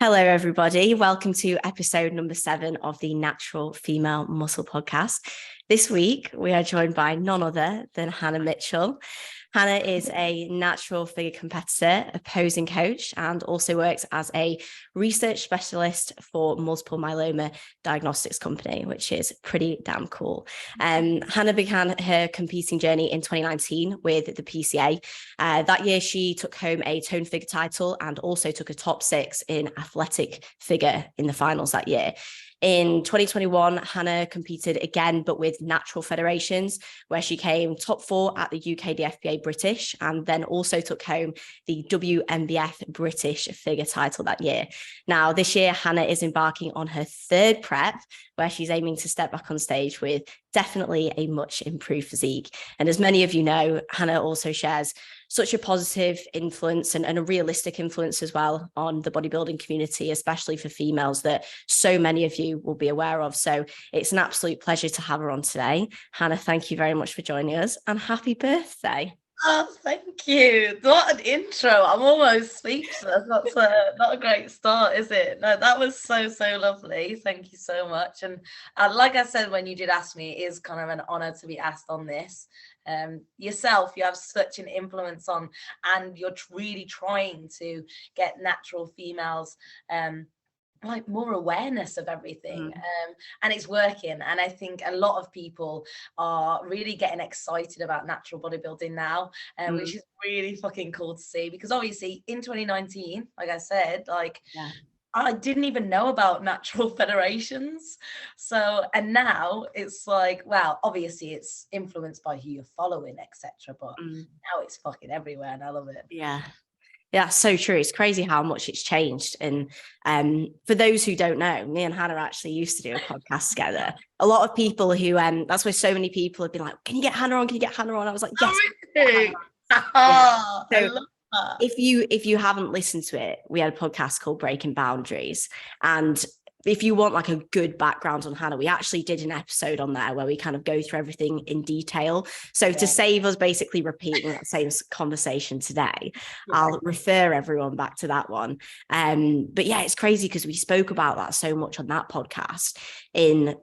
Hello, everybody. Welcome to episode number 7 of the Natural Female Muscle Podcast. This week, we are joined by none other than Hannah Mitchell. Hannah is a natural figure competitor, a posing coach, and also works as a research specialist for multiple myeloma diagnostics company, which is pretty damn cool. Hannah began her competing journey in 2019 with the PCA. That year, she took home a toned figure title and also took a top 6 in athletic figure in the finals that year. In 2021, Hannah competed again, but with natural federations, where she came top 4 at the UKDFBA British and then also took home the WNBF British Figure Title that year. Now, this year, Hannah is embarking on her 3rd prep, where she's aiming to step back on stage with definitely a much improved physique. And as many of you know, Hannah also shares such a positive influence and a realistic influence as well on the bodybuilding community, especially for females, that so many of you will be aware of. So it's an absolute pleasure to have her on today. Hannah, thank you very much for joining us and happy birthday. Oh, thank you. What an intro. I'm almost speechless. That's not a great start, is it? No, that was so lovely. Thank you so much. And like I said, when you did ask me, it is kind of an honor to be asked on this. Yourself, you have such an influence on, and you're really trying to get natural females like more awareness of everything, and it's working. And I think a lot of people are really getting excited about natural bodybuilding now, which is really fucking cool to see, because obviously in 2019, like I said, I didn't even know about natural federations. So, and now it's like, well, obviously it's influenced by who you're following, etc. But now it's fucking everywhere and I love it. Yeah, so true. It's crazy how much it's changed. And for those who don't know, me and Hannah actually used to do a podcast together. A lot of people who, that's why so many people have been like, can you get Hannah on? Can you get Hannah on? I was like, yes. Yeah. So I love that. If you haven't listened to it, we had a podcast called Breaking Boundaries. And if you want like a good background on Hannah, we actually did an episode on there where we kind of go through everything in detail. So to save us basically repeating that same conversation today, I'll refer everyone back to that one. But yeah, it's crazy because we spoke about that so much on that podcast.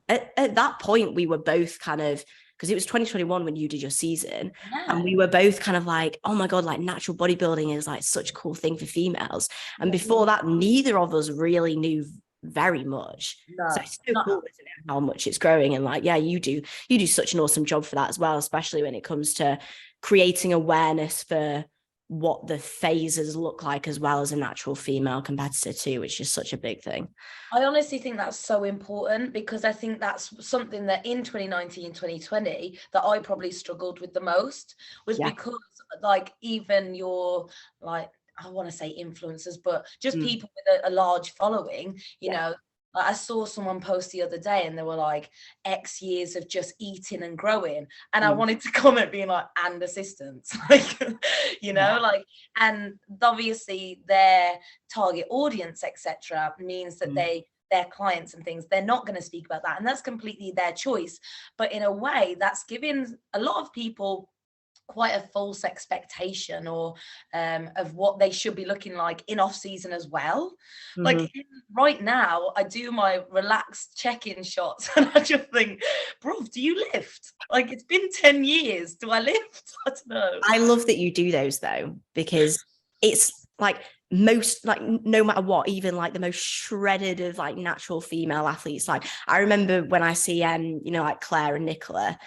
At that point, we were both kind of, because it was 2021 when you did your season, and we were both kind of like, oh my God, like natural bodybuilding is like such a cool thing for females. And before that, neither of us really knew very much. So it's so cool, isn't it, how much it's growing. And like, yeah, you do such an awesome job for that as well, especially when it comes to creating awareness for what the phases look like, as well as a natural female competitor too, which is such a big thing. I honestly think that's so important, because I think that's something that in 2019, 2020 that I probably struggled with the most, was because like even your like, I want to say influencers, but just people with a large following, you know, like I saw someone post the other day and they were like, X years of just eating and growing. And I wanted to comment being like, and assistants, like, you know, like, and obviously their target audience, etc., means that their clients and things, they're not going to speak about that. And that's completely their choice. But in a way, that's giving a lot of people quite a false expectation or of what they should be looking like in off season as well. Like right now I do my relaxed check-in shots and I just think, bro, do you lift? Like, it's been 10 years, do I lift? I don't know. I love that you do those though, because it's like most, like no matter what, even like the most shredded of like natural female athletes, like I remember when I see you know, like Claire and Nicola,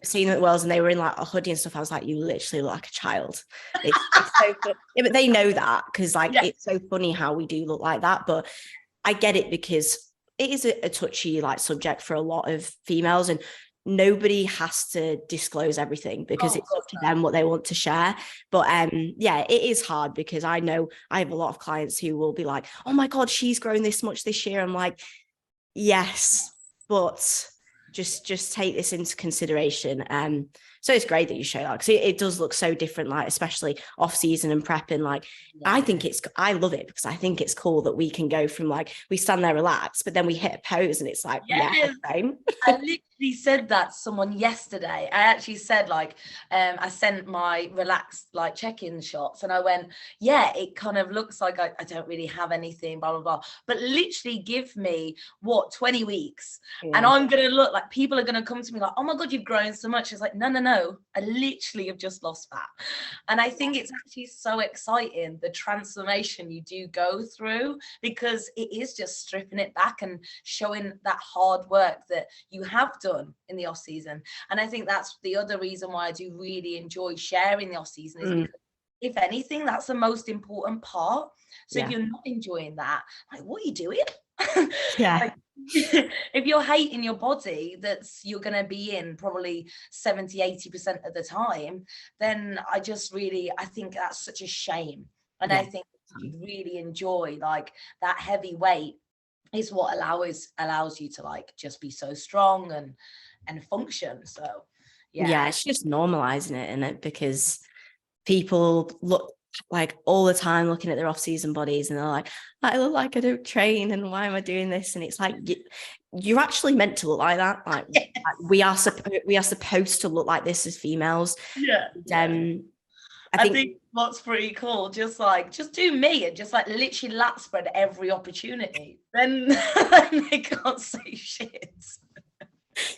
seeing them at Worlds and they were in like a hoodie and stuff, I was like, you literally look like a child. It's so good. Yeah, but they know that, because like it's so funny how we do look like that. But I get it, because it is a touchy like subject for a lot of females, and nobody has to disclose everything, because it's up to them what they want to share. But yeah, it is hard, because I know I have a lot of clients who will be like, oh my God, she's grown this much this year. I'm like, yes, but just take this into consideration. So it's great that you show that, because it does look so different, like especially off season and prepping. Like I love it, because I think it's cool that we can go from like, we stand there relaxed, but then we hit a pose and it's like, same. I literally said that to someone yesterday. I actually said like, I sent my relaxed like check-in shots and I went, yeah, it kind of looks like I don't really have anything, blah, blah, blah. But literally give me 20 weeks and I'm going to look like, people are going to come to me like, oh my God, you've grown so much. It's like, no. I literally have just lost fat. And I think it's actually so exciting, the transformation you do go through, because it is just stripping it back and showing that hard work that you have done in the off season. And I think that's the other reason why I do really enjoy sharing the off season, is because if anything, that's the most important part. So if you're not enjoying that, like, what are you doing? Like, if you're hating your body that's you're going to be in probably 70-80% of the time, then I think that's such a shame. And I think you really enjoy like that heavy weight is what allows you to like just be so strong and function. So it's just normalizing it, isn't it? Because people look like all the time looking at their off-season bodies and they're like, I look like I don't train, and why am I doing this? And it's like, you're actually meant to look like that. Like we are supposed to look like this as females. I think what's pretty cool, just do me and just like literally lat spread every opportunity, then they can't say shit.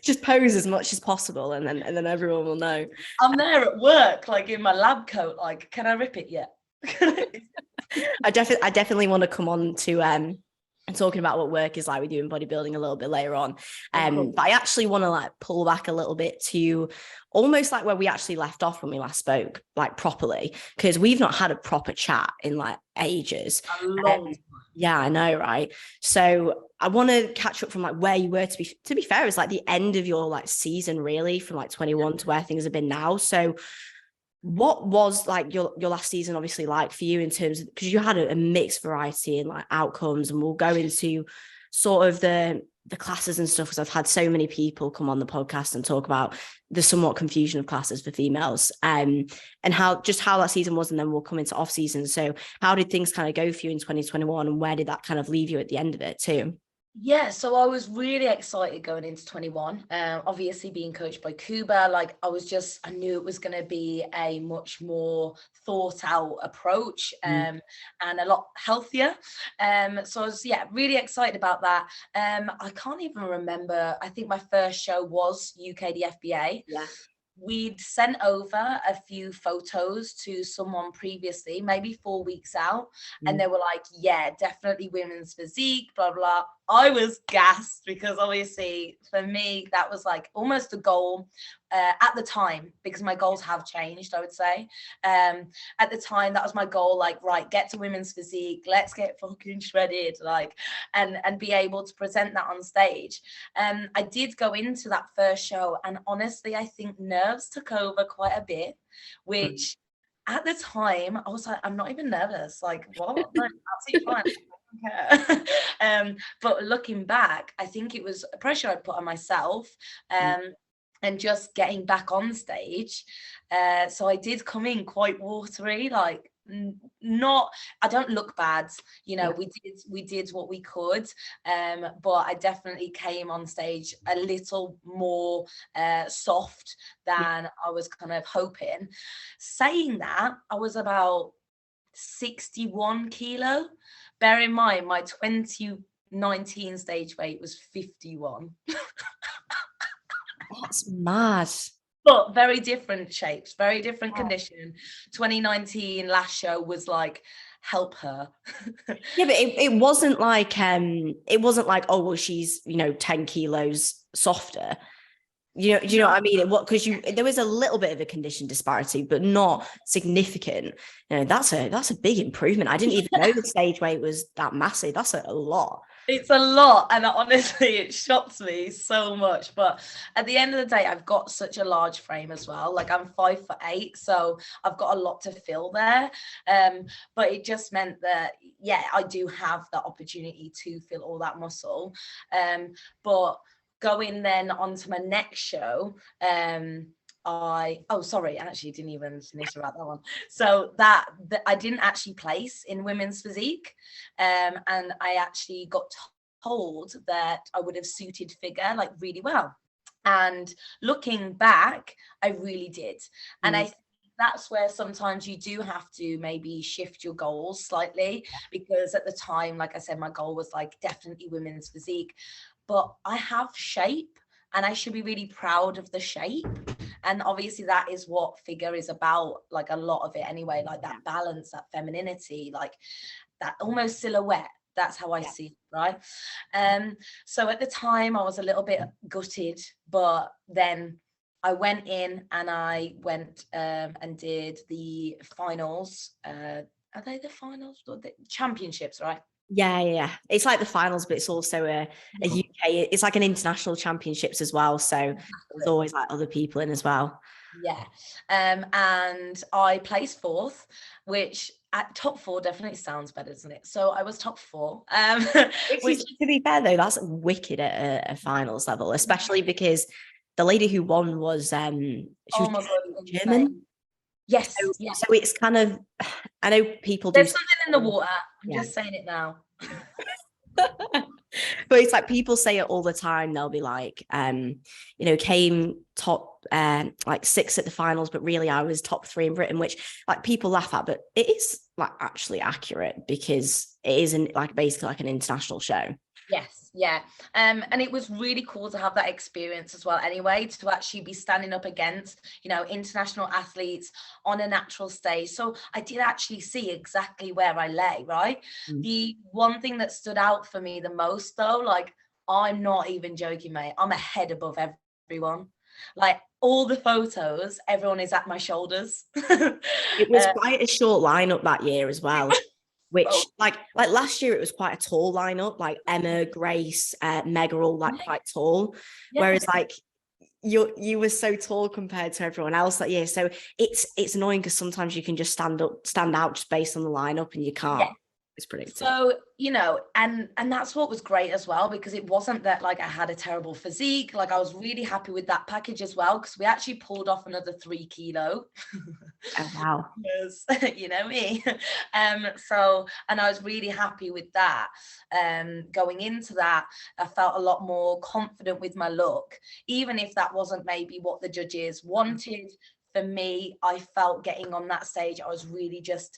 Just pose as much as possible, and then everyone will know. I'm there at work, like in my lab coat, like, can I rip it yet? I definitely want to come on to and talking about what work is like with you in bodybuilding a little bit later on. But I actually want to like pull back a little bit to almost like where we actually left off when we last spoke, like properly, because we've not had a proper chat in like ages. Yeah, I know, right? So I want to catch up from like where you were. To be fair, it's like the end of your like season, really, from like 21 to where things have been now. So what was like your last season obviously like for you, in terms of, because you had a mixed variety in like outcomes, and we'll go into sort of the classes and stuff, because I've had so many people come on the podcast and talk about the somewhat confusion of classes for females, and how that season was, and then we'll come into off season. So how did things kind of go for you in 2021, and where did that kind of leave you at the end of it too? Yeah, so I was really excited going into 21. Obviously being coached by Kuba, like I knew it was going to be a much more thought out approach and a lot healthier. So I was really excited about that. I can't even remember. I think my first show was UKDFBA. Yeah. We'd sent over a few photos to someone previously, maybe 4 weeks out, and they were like, yeah, definitely women's physique, blah, blah. I was gassed, because obviously for me, that was like almost a goal at the time, because my goals have changed, I would say. At the time, that was my goal, like, right, get to women's physique, let's get fucking shredded, like, and be able to present that on stage. I did go into that first show, and honestly, I think nerves took over quite a bit, which at the time, I was like, I'm not even nervous. Like, what? No, absolutely fine. But looking back, I think it was a pressure I put on myself, and just getting back on stage. So I did come in quite watery, like I don't look bad, we did what we could, but I definitely came on stage a little more soft than I was kind of hoping. Saying that, I was about 61 kilo. Bear in mind, my 2019 stage weight was 51. That's mad. But very different shapes, very different condition. 2019 last show was like, help her. Yeah, but it wasn't like oh well, she's 10 kilos softer. Do you know what I mean? Because there was a little bit of a condition disparity, but not significant. That's a big improvement. I didn't even know the stage weight was that massive. That's a lot. It's a lot, and honestly, it shocks me so much. But at the end of the day, I've got such a large frame as well. Like, I'm 5'8", so I've got a lot to fill there. But it just meant that, I do have the opportunity to fill all that muscle. But going then onto my next show, sorry, actually didn't even finish about that one. So that I didn't actually place in women's physique, and I actually got told that I would have suited figure like really well. And looking back, I really did. And I think that's where sometimes you do have to maybe shift your goals slightly, because at the time, like I said, my goal was like definitely women's physique, but I have shape and I should be really proud of the shape. And obviously that is what figure is about, like a lot of it anyway, like that balance, that femininity, like that almost silhouette. That's how I see it, right? So at the time I was a little bit gutted, but then I went in and I went and did the finals. Are they the finals or the championships, right? Yeah. It's like the finals, but it's also a UK, it's like an international championships as well. So there's always like other people in as well. Yeah. And I placed fourth, which at top four definitely sounds better, doesn't it? So I was top four. Which is, to be fair though, that's wicked at a finals level, especially because the lady who won was she was German. Yes. So it's kind of, I know people There's do something in the water. I'm just saying it now. But it's like people say it all the time. They'll be like, came top like 6 at the finals, but really I was top 3 in Britain, which like people laugh at, but it is like actually accurate because it isn't like basically like an international show. Yes, yeah. And it was really cool to have that experience as well anyway, to actually be standing up against, international athletes on a natural stage. So I did actually see exactly where I lay, right? The one thing that stood out for me the most though, like I'm not even joking, mate, I'm a head above everyone. Like all the photos, everyone is at my shoulders. It was quite a short lineup that year as well. Which like last year it was quite a tall lineup, like Emma, Grace, Meg are all like quite tall, whereas like you were so tall compared to everyone else that year. So it's annoying because sometimes you can just stand out just based on the lineup and you can't. It's predictable. So, and that's what was great as well, because it wasn't that like I had a terrible physique. Like I was really happy with that package as well, because we actually pulled off another 3 kilo. Oh wow. Yes, you know me. So, and I was really happy with that. Going into that, I felt a lot more confident with my look, even if that wasn't maybe what the judges wanted. For me, I felt getting on that stage, I was really just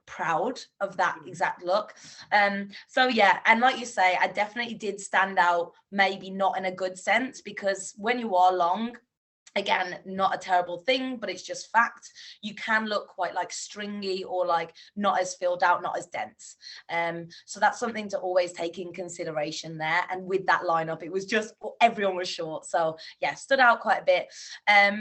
proud of that exact look. So yeah, and like you say, I definitely did stand out, maybe not in a good sense, because when you are long, again, not a terrible thing, but it's just fact, you can look quite like stringy or like not as filled out, not as dense. So that's something to always take in consideration there. And with that lineup, it was just everyone was short, so yeah, stood out quite a bit.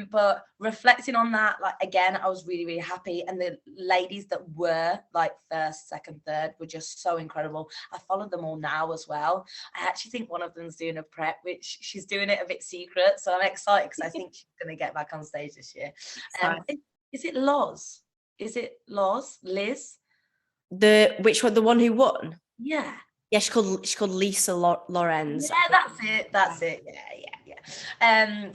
But reflecting on that, like again, I was really, really happy, and the ladies that were like first, second, third were just so incredible. I followed them all now as well. I actually think one of them's doing a prep, which she's doing it a bit secret, so I'm excited because I think she's going to get back on stage this year. Is it Loz? Is it Loz? Liz? Which one? The one who won? Yeah. Yeah, she's called Lisa Lorenz. Yeah, that's it.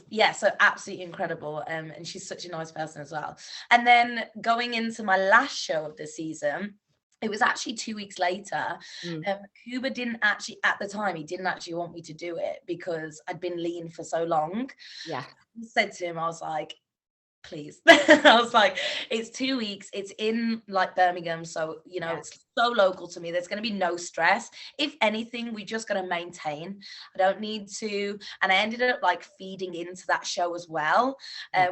Yeah. So absolutely incredible. And she's such a nice person as well. And then going into my last show of the season, it was actually 2 weeks later. Cuba didn't actually, at the time, he didn't actually want me to do it because I'd been lean for so long. Yeah. I said to him, I was like, please. I was like, it's 2 weeks, it's in like Birmingham, so it's so local to me, there's going to be no stress. If anything, we're just going to maintain. I don't need to. And I ended up like feeding into that show as well,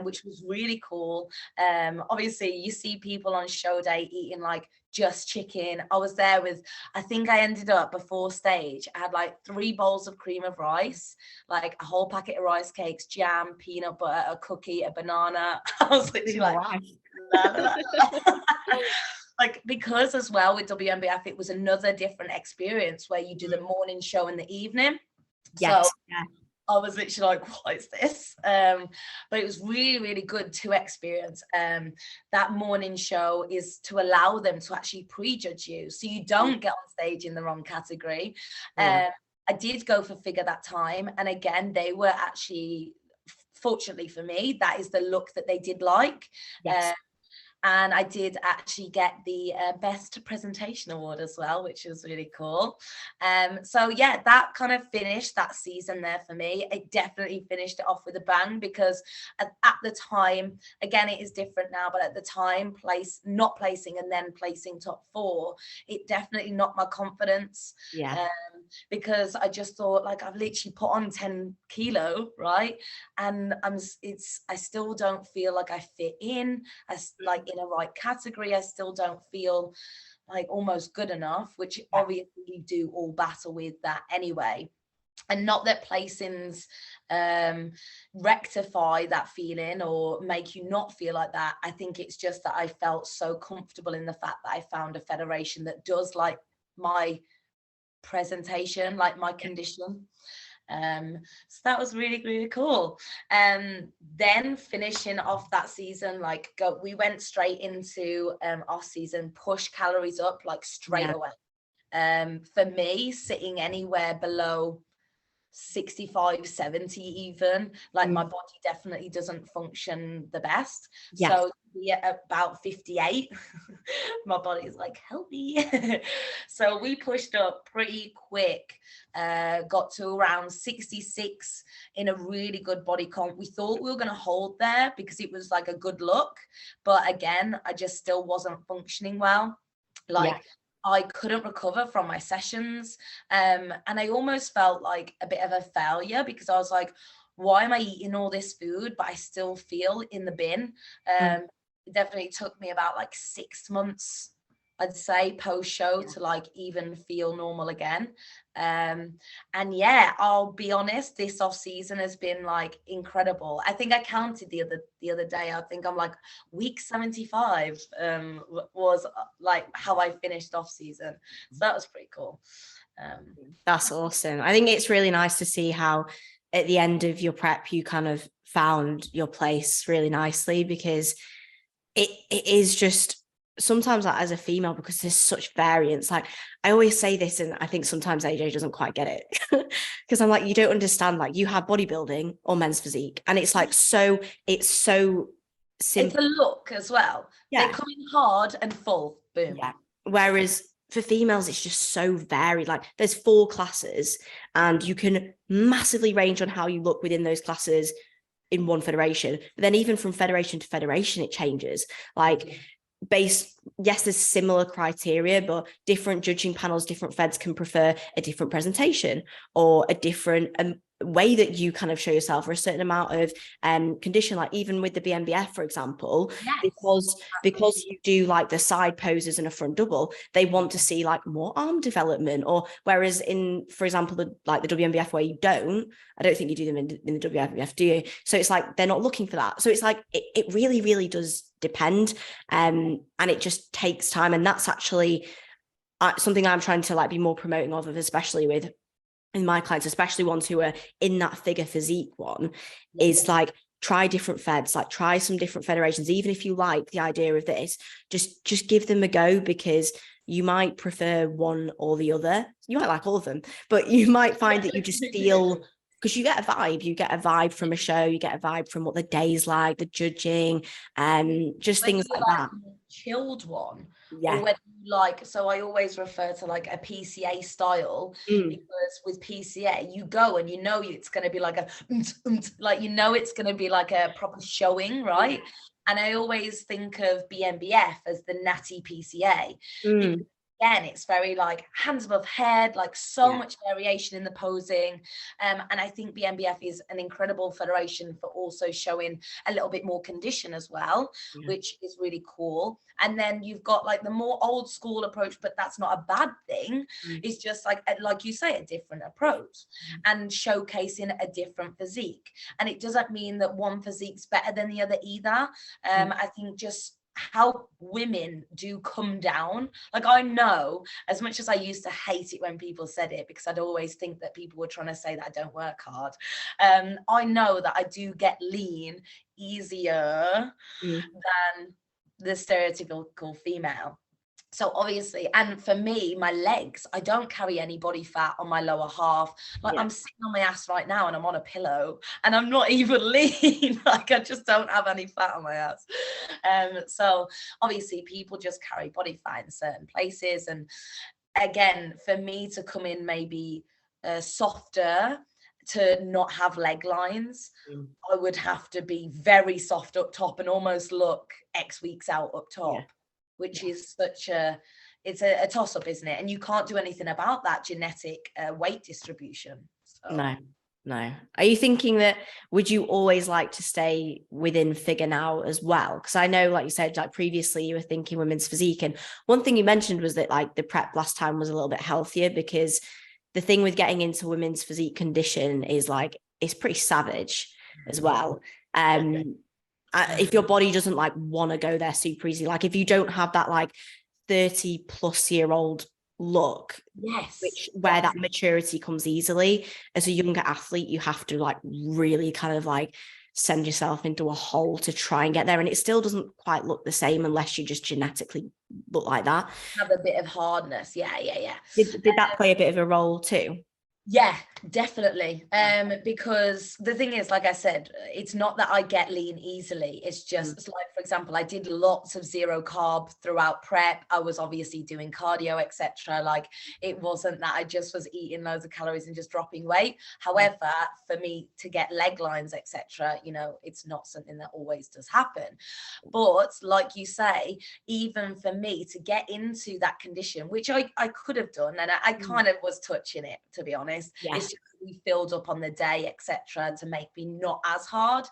which was really cool. Obviously you see people on show day eating like just chicken. I was there with, I think I ended up before stage, I had like 3 bowls of cream of rice, like a whole packet of rice cakes, jam, peanut butter, a cookie, a banana. I was literally like, la, la, la. Like, because as well with WNBF, it was another different experience where you do the morning show in the evening. Yes. So I was literally like, what is this? But it was really, really good to experience. That morning show is to allow them to actually prejudge you, so you don't get on stage in the wrong category. I did go for figure that time, and again, they were actually fortunately for me, that is the look that they did like. Yes. And I did actually get the best presentation award as well, which was really cool. So yeah, that kind of finished that season there for me. It definitely finished it off with a bang, because at the time, again, it is different now, but at the time, not placing and then placing top 4, it definitely knocked my confidence. Yeah. Because I just thought, like, I've literally put on 10 kilo, right? And I still don't feel like I fit in as like in a right category. I still don't feel like almost good enough, which obviously we do all battle with that anyway. And not that placings rectify that feeling or make you not feel like that. I think it's just that I felt so comfortable in the fact that I found a federation that does like my presentation, like my condition. So that was really, really cool. Then finishing off that season, like we went straight into off season, push calories up like straight away. For me, sitting anywhere below 65, 70 even, like my body definitely doesn't function the best. So at about 58, my body's like, help me. So we pushed up pretty quick, got to around 66 in a really good body comp. We thought we were going to hold there because it was like a good look, but again, I just still wasn't functioning well. I couldn't recover from my sessions. And I almost felt like a bit of a failure, because I was like, why am I eating all this food, but I still feel in the bin? It definitely took me about like 6 months, I'd say, post show to like even feel normal again. And yeah, I'll be honest, this off season has been like incredible. I think I counted the other day. I think I'm like week 75 was like how I finished off season. So that was pretty cool. That's awesome. I think it's really nice to see how at the end of your prep you kind of found your place really nicely, because it is just sometimes, like, as a female, because there's such variance, like I always say this, and I think sometimes AJ doesn't quite get it, because I'm like, you don't understand, like you have bodybuilding or men's physique, and it's like it's so simple. It's a look as well. They come in hard and full, boom. Whereas for females, it's just so varied. Like there's 4 classes and you can massively range on how you look within those classes in one federation. But then even from federation to federation, it changes. Like there's similar criteria, but different judging panels, different feds can prefer a different presentation or a different way that you kind of show yourself, or a certain amount of condition, like even with the BNBF, for example, because you do like the side poses and a front double, they want to see like more arm development, or whereas in, for example, the WNBF, where you don't, I don't think you do them in the WNBF, do you? So it's like they're not looking for that. So it's like it really, really does depend, and it just takes time. And that's actually something I'm trying to like be more promoting of, especially with in my clients, especially ones who are in that figure physique one, is like try different feds, like try some different federations. Even if you like the idea of this, just give them a go, because you might prefer one or the other. You might like all of them, but you might find that you just feel, because you get a vibe from a show, you get a vibe from what the day's like, the judging, and just things like that. Chilled one, or whether you like, so I always refer to like a PCA style, because with PCA you go and it's going to be like like it's going to be like a proper showing, right? And I always think of BNBF as the natty PCA. Again, it's very like hands above head, like so much variation in the posing. And I think BNBF is an incredible federation for also showing a little bit more condition as well, which is really cool. And then you've got like the more old school approach, but that's not a bad thing. It's just like you say, a different approach and showcasing a different physique. And it doesn't mean that one physique's better than the other either. I think just how women do come down. Like, I know, as much as I used to hate it when people said it, because I'd always think that people were trying to say that I don't work hard, I know that I do get lean easier than the stereotypical female. So obviously, and for me, my legs, I don't carry any body fat on my lower half. Like I'm sitting on my ass right now and I'm on a pillow and I'm not even lean. Like I just don't have any fat on my ass. So obviously people just carry body fat in certain places. And again, for me to come in maybe softer, to not have leg lines, I would have to be very soft up top and almost look X weeks out up top. Which is such it's a toss-up, isn't it? And you can't do anything about that genetic weight distribution. So. No. Are you thinking that, would you always like to stay within figure now as well? Because I know, like you said, like previously you were thinking women's physique. And one thing you mentioned was that like the prep last time was a little bit healthier, because the thing with getting into women's physique condition is like, it's pretty savage as well. If your body doesn't like want to go there super easy, like if you don't have that like 30+ year old look, where that maturity comes easily, as a younger athlete, you have to like really kind of like send yourself into a hole to try and get there. And it still doesn't quite look the same unless you just genetically look like that. Have a bit of hardness. Yeah. Did that play a bit of a role too? Yeah, definitely. Because the thing is, like I said, it's not that I get lean easily. It's just like, for example, I did lots of zero carb throughout prep. I was obviously doing cardio, etc. Like it wasn't that I just was eating loads of calories and just dropping weight. However, for me to get leg lines, etc., you know, it's not something that always does happen. But like you say, even for me to get into that condition, which I could have done, and I kind of was touching it, to be honest. It's just we filled up on the day, etc., to make me not as hard.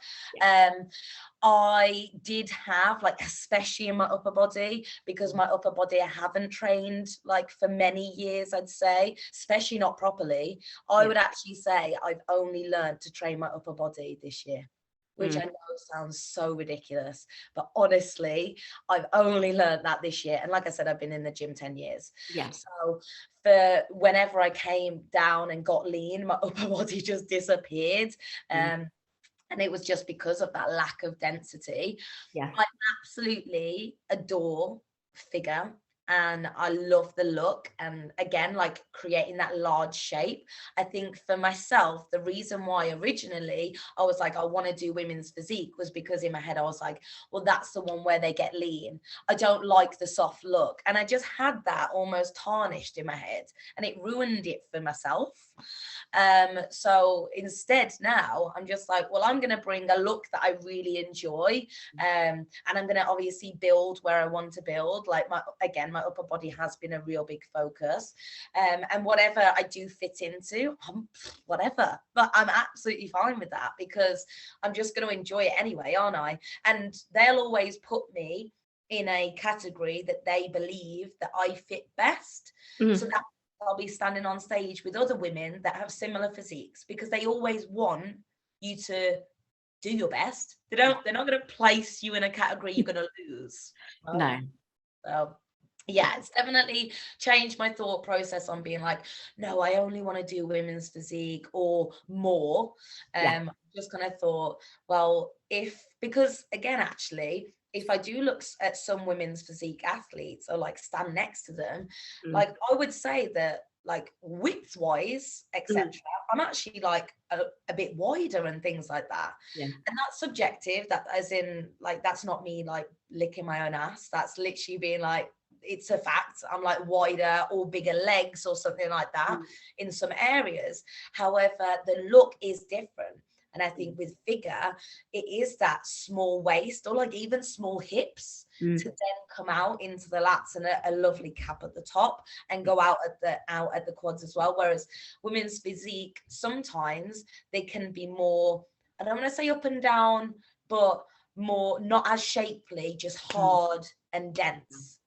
I did have, like, especially in my upper body, because my upper body I haven't trained like for many years, I'd say, especially not properly. I would actually say I've only learned to train my upper body this year, which I know sounds so ridiculous, but honestly, I've only learned that this year. And like I said, I've been in the gym 10 years. So for whenever I came down and got lean, my upper body just disappeared. And it was just because of that lack of density. I absolutely adore figure. And I love the look, and again, like creating that large shape. I think for myself, the reason why originally I was like, I want to do women's physique, was because in my head I was like, well, that's the one where they get lean. I don't like the soft look, and I just had that almost tarnished in my head, and it ruined it for myself. So instead now I'm just like, well, I'm going to bring a look that I really enjoy, and I'm going to obviously build where I want to build. Like my upper body has been a real big focus, and whatever I do fit into, whatever, but I'm absolutely fine with that, because I'm just going to enjoy it anyway, aren't I? And they'll always put me in a category that they believe that I fit best, so that I'll be standing on stage with other women that have similar physiques, because they always want you to do your best. They're not going to place you in a category you're going to lose. No. So yeah, it's definitely changed my thought process on being like, no, I only want to do women's physique or more. Just kind of thought, well, because again, actually, if I do look at some women's physique athletes, or like stand next to them, like I would say that, like width wise, etc., I'm actually like a bit wider and things like that. And that's subjective. That, as in, like, that's not me like licking my own ass. That's literally being like, it's a fact. I'm like wider or bigger legs or something like that in some areas. However, the look is different. And I think with figure, it is that small waist, or like even small hips, to then come out into the lats, and a lovely cap at the top, and go out at the quads as well. Whereas women's physique, sometimes they can be more, I don't want to say up and down, but more not as shapely, just hard and dense.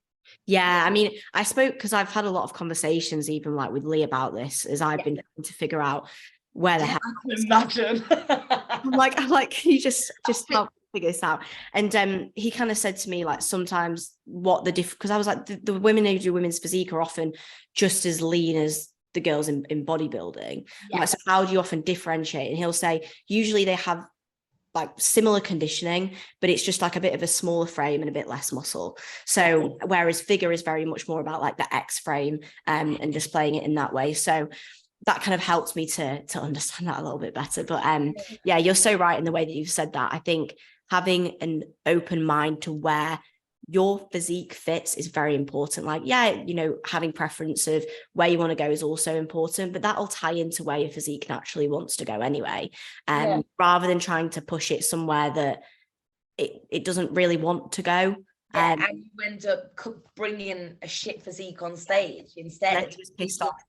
Yeah, I mean, I spoke, because I've had a lot of conversations even like with Lee about this, as I've been trying to figure out where the hell I can imagine. I'm like, can you just help figure this out? And he kind of said to me, like, sometimes what the because I was like, the women who do women's physique are often just as lean as the girls in bodybuilding. Like, so how do you often differentiate? And he'll say usually they have like similar conditioning, but it's just like a bit of a smaller frame and a bit less muscle. So whereas figure is very much more about like the X frame and displaying it in that way. So that kind of helps me to understand that a little bit better. But yeah, you're so right in the way that you've said that. I think having an open mind to where your physique fits is very important. Like, yeah, you know, having preference of where you want to go is also important, but that'll tie into where your physique naturally wants to go anyway. Rather than trying to push it somewhere that it doesn't really want to go. And you end up bringing a shit physique on stage instead. Just pissed off.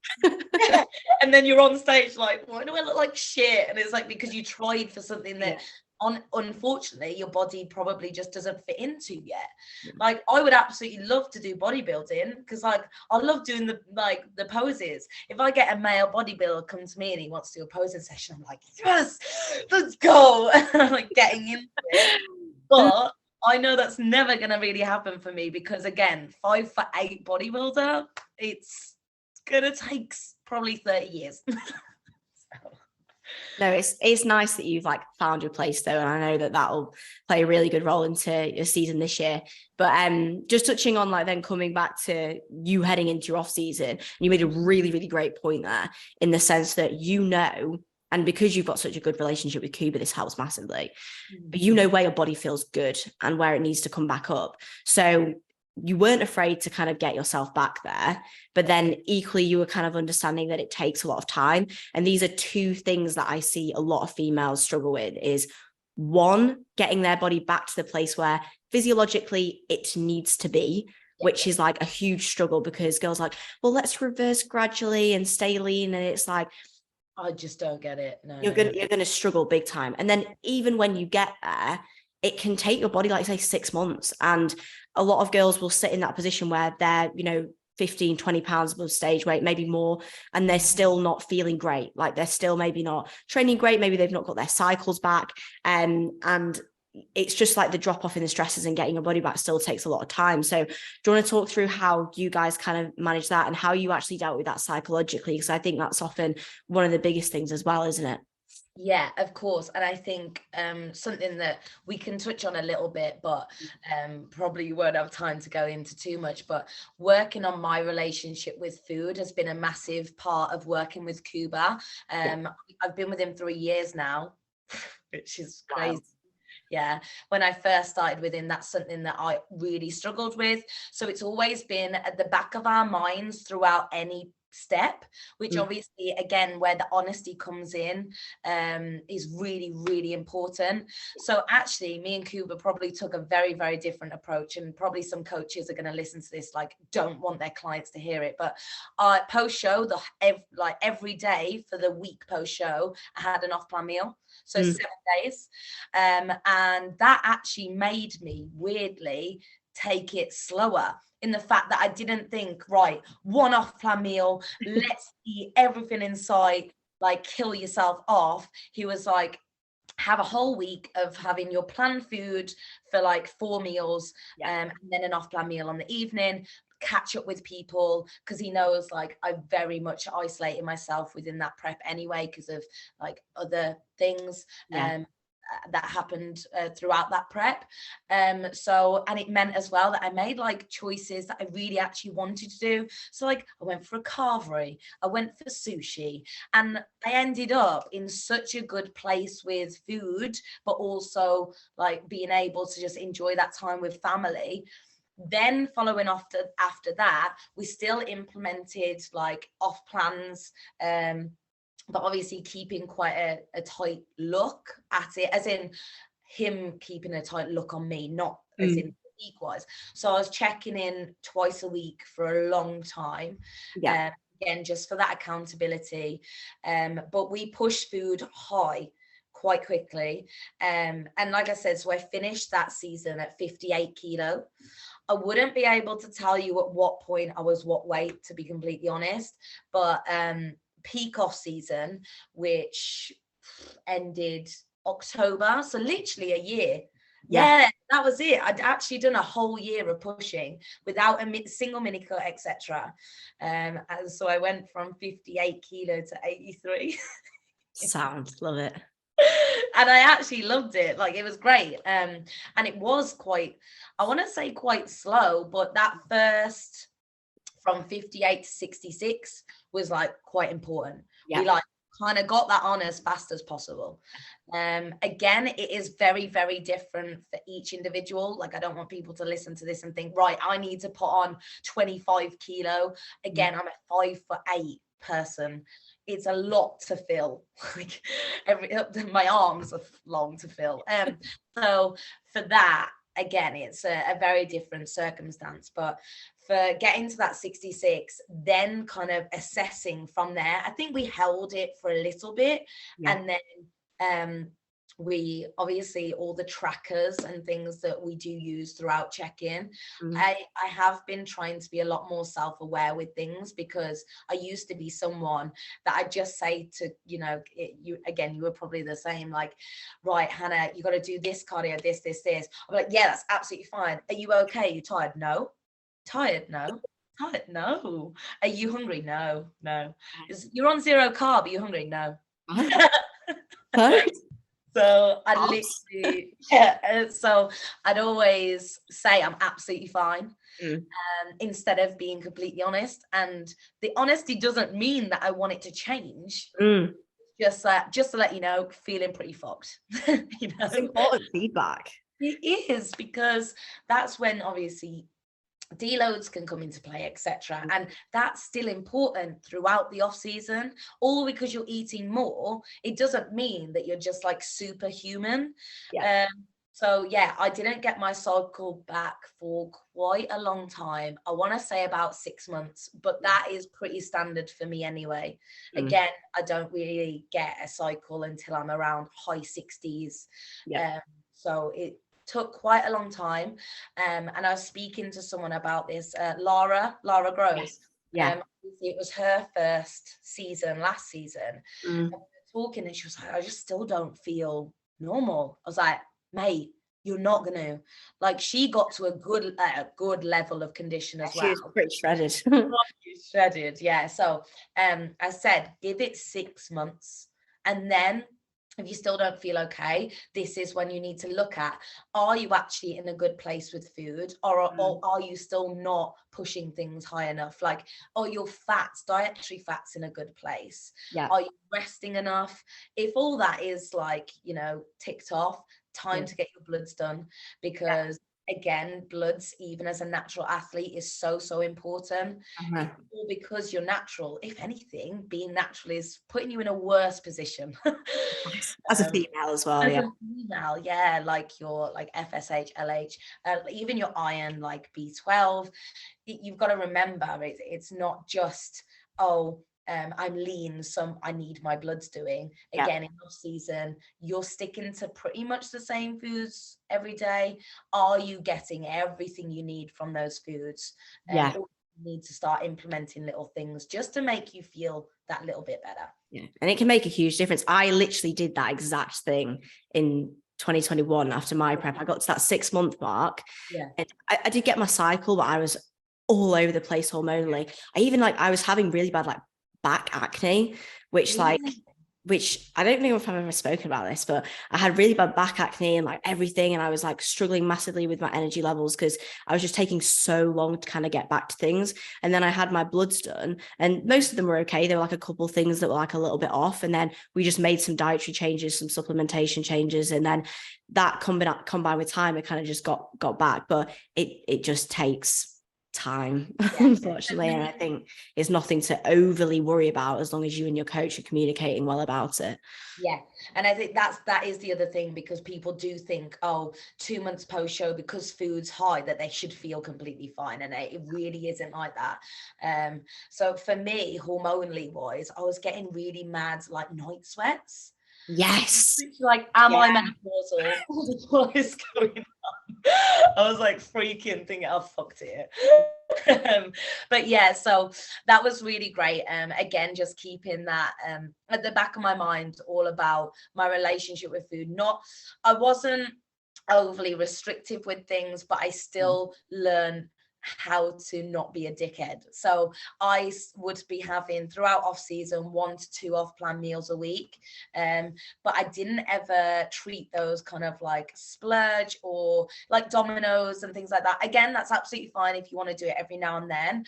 And then you're on stage like, why do I look like shit? And it's like, because you tried for something that unfortunately your body probably just doesn't fit into yet. Like, I would absolutely love to do bodybuilding because like I love doing the poses. If I get a male bodybuilder come to me and he wants to do a posing session, I'm like, yes, let's go. And I'm like getting into it. But I know that's never going to really happen for me because, again, 5'8" bodybuilder, it's going to take probably 30 years. No, it's nice that you've like found your place though, and I know that that'll play a really good role into your season this year. But just touching on like then coming back to you heading into your off season, you made a really, really great point there in the sense that, you know, and because you've got such a good relationship with Cuba, this helps massively. But you know where your body feels good and where it needs to come back up. So you weren't afraid to kind of get yourself back there, but then equally you were kind of understanding that it takes a lot of time. And these are two things that I see a lot of females struggle with is, one, getting their body back to the place where physiologically it needs to be, which is like a huge struggle because girls are like, well, let's reverse gradually and stay lean. And it's like, I just don't get it. No, you're gonna struggle big time. And then even when you get there, it can take your body, like say 6 months. And a lot of girls will sit in that position where they're, you know, 15, 20 pounds above stage weight, maybe more, and they're still not feeling great. Like they're still maybe not training great. Maybe they've not got their cycles back. And it's just like the drop off in the stresses and getting your body back still takes a lot of time. So do you want to talk through how you guys kind of manage that and how you actually dealt with that psychologically? Because I think that's often one of the biggest things as well, isn't it? Yeah, of course. And I think something that we can touch on a little bit, but probably you won't have time to go into too much, but working on my relationship with food has been a massive part of working with Cuba. I've been with him 3 years now, which is crazy. Wow. Yeah, when I first started with him, that's something that I really struggled with. So it's always been at the back of our minds throughout any step, which obviously, again, where the honesty comes in, is really, really important. So actually, me and Cuba probably took a very, very different approach, and probably some coaches are going to listen to this, like, don't want their clients to hear it. But post-show, every day for the week post-show, I had an off-plan meal. So 7 days. And that actually made me, weirdly, take it slower, in the fact that I didn't think, right, one off-plan meal, let's eat everything in sight, like kill yourself off. He was like, have a whole week of having your planned food for like 4 meals, and then an off-plan meal on the evening, catch up with people, because he knows like I very much isolated myself within that prep anyway because of like other things that happened throughout that prep. So, and it meant as well that I made like choices that I really actually wanted to do. So like I went for a carvery, I went for sushi, and I ended up in such a good place with food, but also like being able to just enjoy that time with family. Then following after that, we still implemented like off plans, but obviously keeping quite a tight look at it, as in him keeping a tight look on me, not as in physique-wise. So I was checking in twice a week for a long time, again, just for that accountability. But we pushed food high quite quickly. And like I said, so I finished that season at 58 kilo. I wouldn't be able to tell you at what point I was what weight, to be completely honest, but peak off season, which ended October, so literally a year. That was it. I'd actually done a whole year of pushing without a single mini cut, etc. And so I went from 58 kilo to 83. Sound, love it. I actually loved it. Like, it was great. And it was quite, I want to say quite slow, but that first from 58 to 66 was like quite important. We like kind of got that on as fast as possible. Again, it is very, very different for each individual. Like, I don't want people to listen to this and think, right, I need to put on 25 kilo. Again, I'm a 5'8" person. It's a lot to fill. Like, my arms are long to fill. So for that, again, it's a very different circumstance. But for getting to that 66, then kind of assessing from there, I think we held it for a little bit. And then we obviously, all the trackers and things that we do use throughout check-in, I have been trying to be a lot more self-aware with things, because I used to be someone that I just say to, you were probably the same, like, right, Hannah, you got to do this cardio, this. I'm like, yeah, that's absolutely fine. Are you okay? You tired? No. Tired? No. Tired? No. Are you hungry? No. You're on 0 carb. Are you hungry? No. So I literally, so I'd always say I'm absolutely fine, instead of being completely honest. And the honesty doesn't mean that I want it to change. Just to let you know, feeling pretty fucked. It's important feedback. It is, because that's when obviously deloads can come into play, etc. And that's still important throughout the off season. All because you're eating more, it doesn't mean that you're just like superhuman. So I didn't get my cycle back for quite a long time. I want to say about 6 months, but that is pretty standard for me anyway. Again, I don't really get a cycle until I'm around high 60s. So it took quite a long time. And I was speaking to someone about this, Lara Groves. It was her first season last season. And we were talking, and she was like, I just still don't feel normal. I was like, mate, you're not gonna. Like, she got to a good level of condition as well. She was pretty shredded. Shredded, yeah. So I said, give it 6 months, and then if you still don't feel okay, this is when you need to look at, are you actually in a good place with food, or are you still not pushing things high enough? Like, are your dietary fats in a good place? Are you resting enough? If all that is like, ticked off, time to get your bloods done, because again, bloods, even as a natural athlete, is so important. Because you're natural. If anything, being natural is putting you in a worse position. As a female as well. As a female, like your FSH, LH, even your iron, like B12. You've got to remember, it's not just, I'm lean, so I need my bloods doing. Again, in off season, you're sticking to pretty much the same foods every day. Are you getting everything you need from those foods? You need to start implementing little things just to make you feel that little bit better. And it can make a huge difference. I literally did that exact thing in 2021 after my prep. I got to that 6 month mark. And I did get my cycle, but I was all over the place hormonally. I was having really bad back acne, which I don't know if I've ever spoken about this, but I had really bad back acne and everything. And I was struggling massively with my energy levels because I was just taking so long to kind of get back to things. And then I had my bloods done, and most of them were okay. There were a couple of things that were a little bit off. And then we just made some dietary changes, some supplementation changes. And then that combined with time, it kind of just got back. But it just takes time, unfortunately. And I think it's nothing to overly worry about as long as you and your coach are communicating well about it. And I think that is the other thing, because people do think, 2 months post show, because food's high, that they should feel completely fine, and it really isn't like that. So for me, hormonally wise, I was getting really mad night sweats. Yes. Am I menopausal? What is going on? I was freaking thinking, I fucked it. But so that was really great. Again, just keeping that at the back of my mind, all about my relationship with food. I wasn't overly restrictive with things, but I still learned how to not be a dickhead. So I would be having throughout off season 1 to 2 off plan meals a week, but I didn't ever treat those kind of like splurge or like Domino's and things like that. Again, that's absolutely fine if you want to do it every now and then,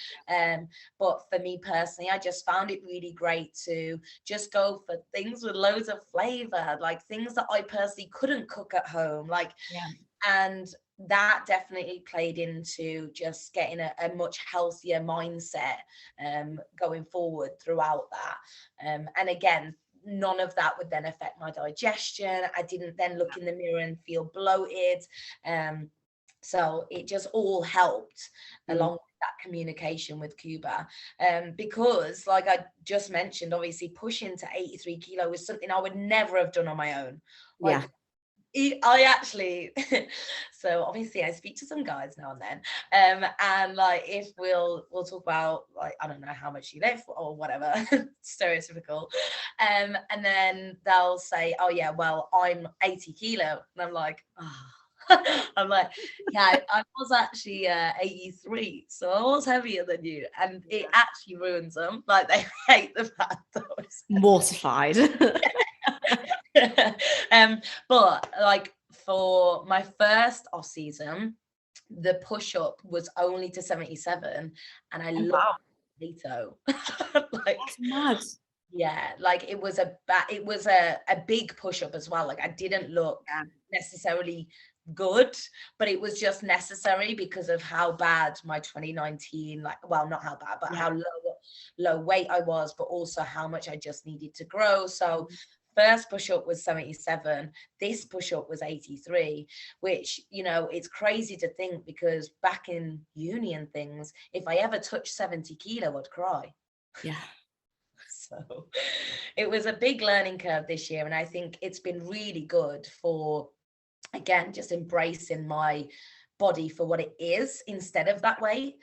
but for me personally, I just found it really great to just go for things with loads of flavor, like things that I personally couldn't cook at home, like and that definitely played into just getting a much healthier mindset going forward throughout that. And again, none of that would then affect my digestion. I didn't then look in the mirror and feel bloated. So it just all helped along with that communication with Cuba. Because like I just mentioned, obviously pushing to 83 kilo was something I would never have done on my own. Like, I actually, so obviously I speak to some guys now and then, and like if we'll talk about like I don't know how much you lift or whatever, stereotypical, and then they'll say, oh yeah, well I'm 80 kilo, and I'm like, I'm like, yeah, I was actually 83, so I was heavier than you, and it actually ruins them. Like they hate the fact that I was mortified. But like for my first off season, the push up was only to 77, and I loved potato. Like that's mad. Yeah, like it was a big push up as well. Like I didn't look necessarily good, but it was just necessary because of how bad my 2019, like, well, not how bad, but how low weight I was, but also how much I just needed to grow. So first push-up was 77, this push-up was 83, which, you know, it's crazy to think because back in uni and things, if I ever touched 70 kilo, I'd cry. So it was a big learning curve this year, and I think it's been really good for, again, just embracing my body for what it is instead of that weight.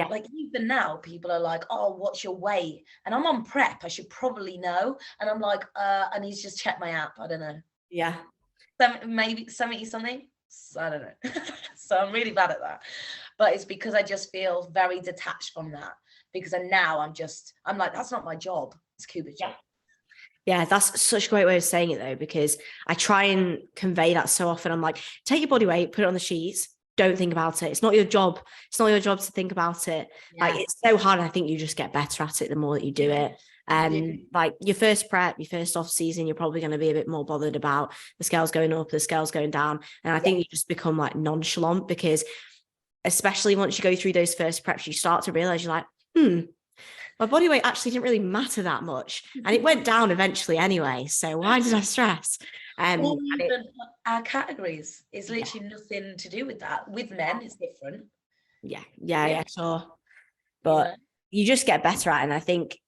Like even now people are like, oh, what's your weight? And I'm on prep, I should probably know, and I'm like, I need to just check my app, I don't know, maybe 70 something, I don't know. So I'm really bad at that, but it's because I just feel very detached from that, because now I'm like, that's not my job, it's Cuba's job. Yeah, that's such a great way of saying it though, because I try and convey that so often. I'm like, take your body weight, put it on the sheets, don't think about it. It's not your job. It's not your job to think about it. Like it's so hard. I think you just get better at it the more that you do it. Like your first prep, your first off season, you're probably going to be a bit more bothered about the scales going up, the scales going down. And I think you just become like nonchalant, because especially once you go through those first preps, you start to realize you're like, my body weight actually didn't really matter that much, and it went down eventually anyway, so why did I stress? Or even our categories, it's literally nothing to do with that. With men it's different. Sure, but you just get better at it. And I think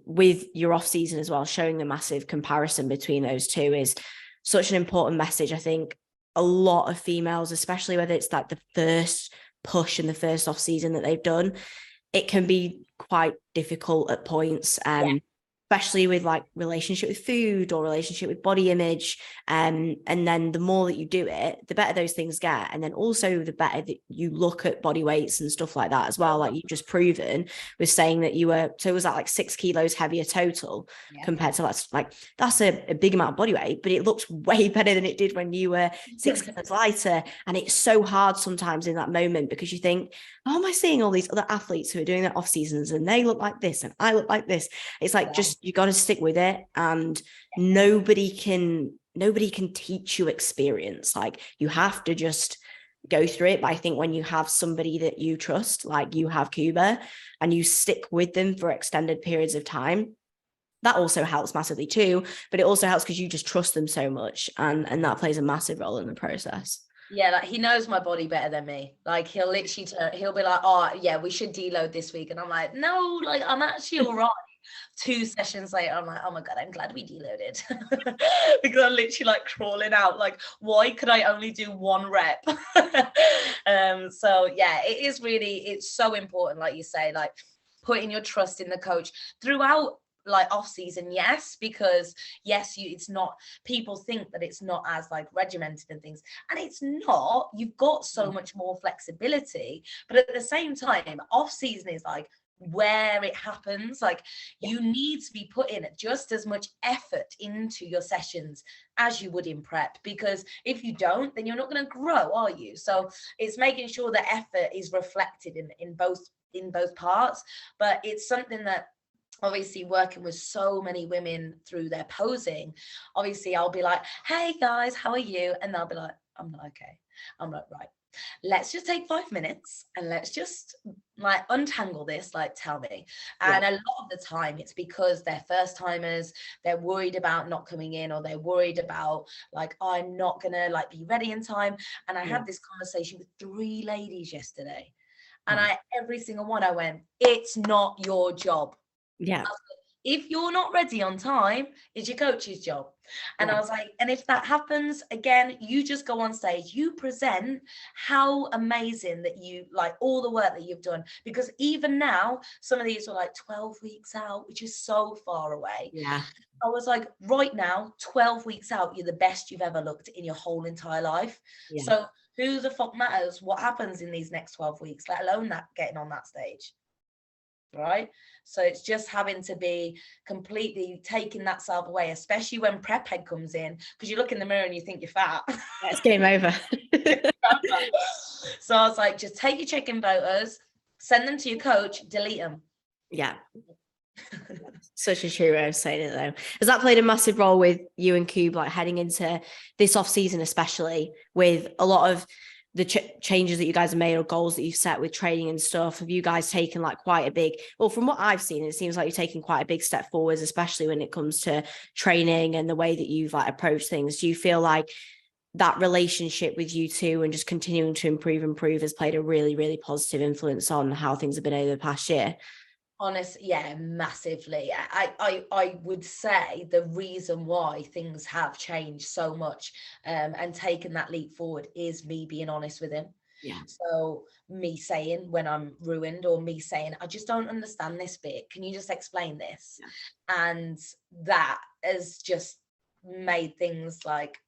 with your off season as well, showing the massive comparison between those two is such an important message. I think a lot of females, especially whether it's like the first push and the first off season that they've done, it can be quite difficult at points, especially with like relationship with food or relationship with body image. And then the more that you do it, the better those things get. And then also the better that you look at body weights and stuff like that as well. Like you've just proven with saying that you were, so it was that like 6 kilos heavier total compared to that's a big amount of body weight, but it looks way better than it did when you were 6 kilos lighter. And it's so hard sometimes in that moment, because you think, how am I seeing all these other athletes who are doing their off seasons and they look like this and I look like this? It's like, just, you got to stick with it, and nobody can teach you experience. Like you have to just go through it. But I think when you have somebody that you trust, like you have Cuba, and you stick with them for extended periods of time, that also helps massively too. But it also helps because you just trust them so much, and that plays a massive role in the process. Yeah, like he knows my body better than me. Like he'll literally he'll be like, oh yeah, we should deload this week, and I'm like, no, like I'm actually all right. 2 sessions later, I'm like, oh my god, I'm glad we deloaded. Because I'm literally like crawling out, like, why could I only do 1 rep? So yeah, it is really, it's so important, like you say, like putting your trust in the coach throughout like off season, yes, because yes, it's not, people think that it's not as like regimented and things, and it's not. You've got so much more flexibility, but at the same time, off season is like where it happens. Like you need to be putting just as much effort into your sessions as you would in prep, because if you don't, then you're not going to grow, are you? So it's making sure that effort is reflected in both parts. But it's something that, obviously, working with so many women through their posing, obviously I'll be like, hey guys, how are you? And they'll be like, I'm not okay. I'm like, right, let's just take 5 minutes and let's just like untangle this, like tell me. And a lot of the time it's because they're first timers, they're worried about not coming in, or they're worried about like, oh, I'm not gonna like be ready in time. And I had this conversation with 3 ladies yesterday, and every single one, I went, it's not your job. Yeah. If you're not ready on time, it's your coach's job. And I was like, and if that happens again, you just go on stage, you present how amazing that you like all the work that you've done. Because even now, some of these are like 12 weeks out, which is so far away. Yeah. I was like, right now, 12 weeks out, you're the best you've ever looked in your whole entire life. Yeah. So who the fuck matters what happens in these next 12 weeks, let alone that getting on that stage. Right? So it's just having to be completely taking that self away, especially when prep head comes in, because you look in the mirror and you think you're fat. It's game over. So I was like, just take your chicken photos, send them to your coach, delete them. Yeah. Such a true way of saying it, though. Has that played a massive role with you and Cube, like heading into this off season, especially with a lot of the changes that you guys have made or goals that you've set with training and stuff? Have you guys taken like quite a big, well, from what I've seen, it seems like you're taking quite a big step forwards, especially when it comes to training and the way that you've like approached things. Do you feel like that relationship with you two and just continuing to improve has played a really, really positive influence on how things have been over the past year? Honestly, yeah, massively. I would say the reason why things have changed so much and taken that leap forward is me being honest with him. Yeah. So me saying when I'm ruined, or me saying, I just don't understand this bit. Can you just explain this? Yeah. And that has just made things like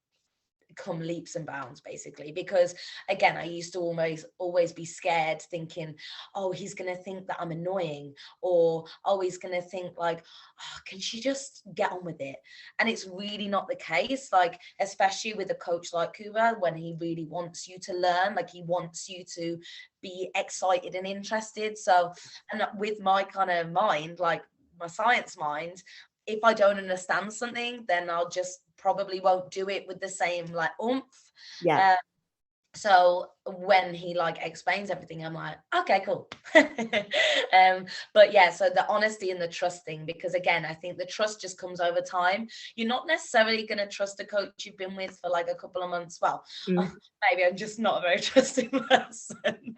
come leaps and bounds, basically, because again, I used to always be scared, thinking, oh, he's gonna think that I'm annoying, or oh, he's gonna think like, oh, can she just get on with it? And it's really not the case. Like, especially with a coach like Kuba, when he really wants you to learn, like he wants you to be excited and interested. So, and with my kind of mind, like my science mind, if I don't understand something, then I'll just probably won't do it with the same like oomph. Yeah. So when he like explains everything, I'm like, okay, cool. But yeah, so the honesty and the trust thing, because again, I think the trust just comes over time. You're not necessarily going to trust a coach you've been with for like a couple of months. Well, maybe I'm just not a very trusting person.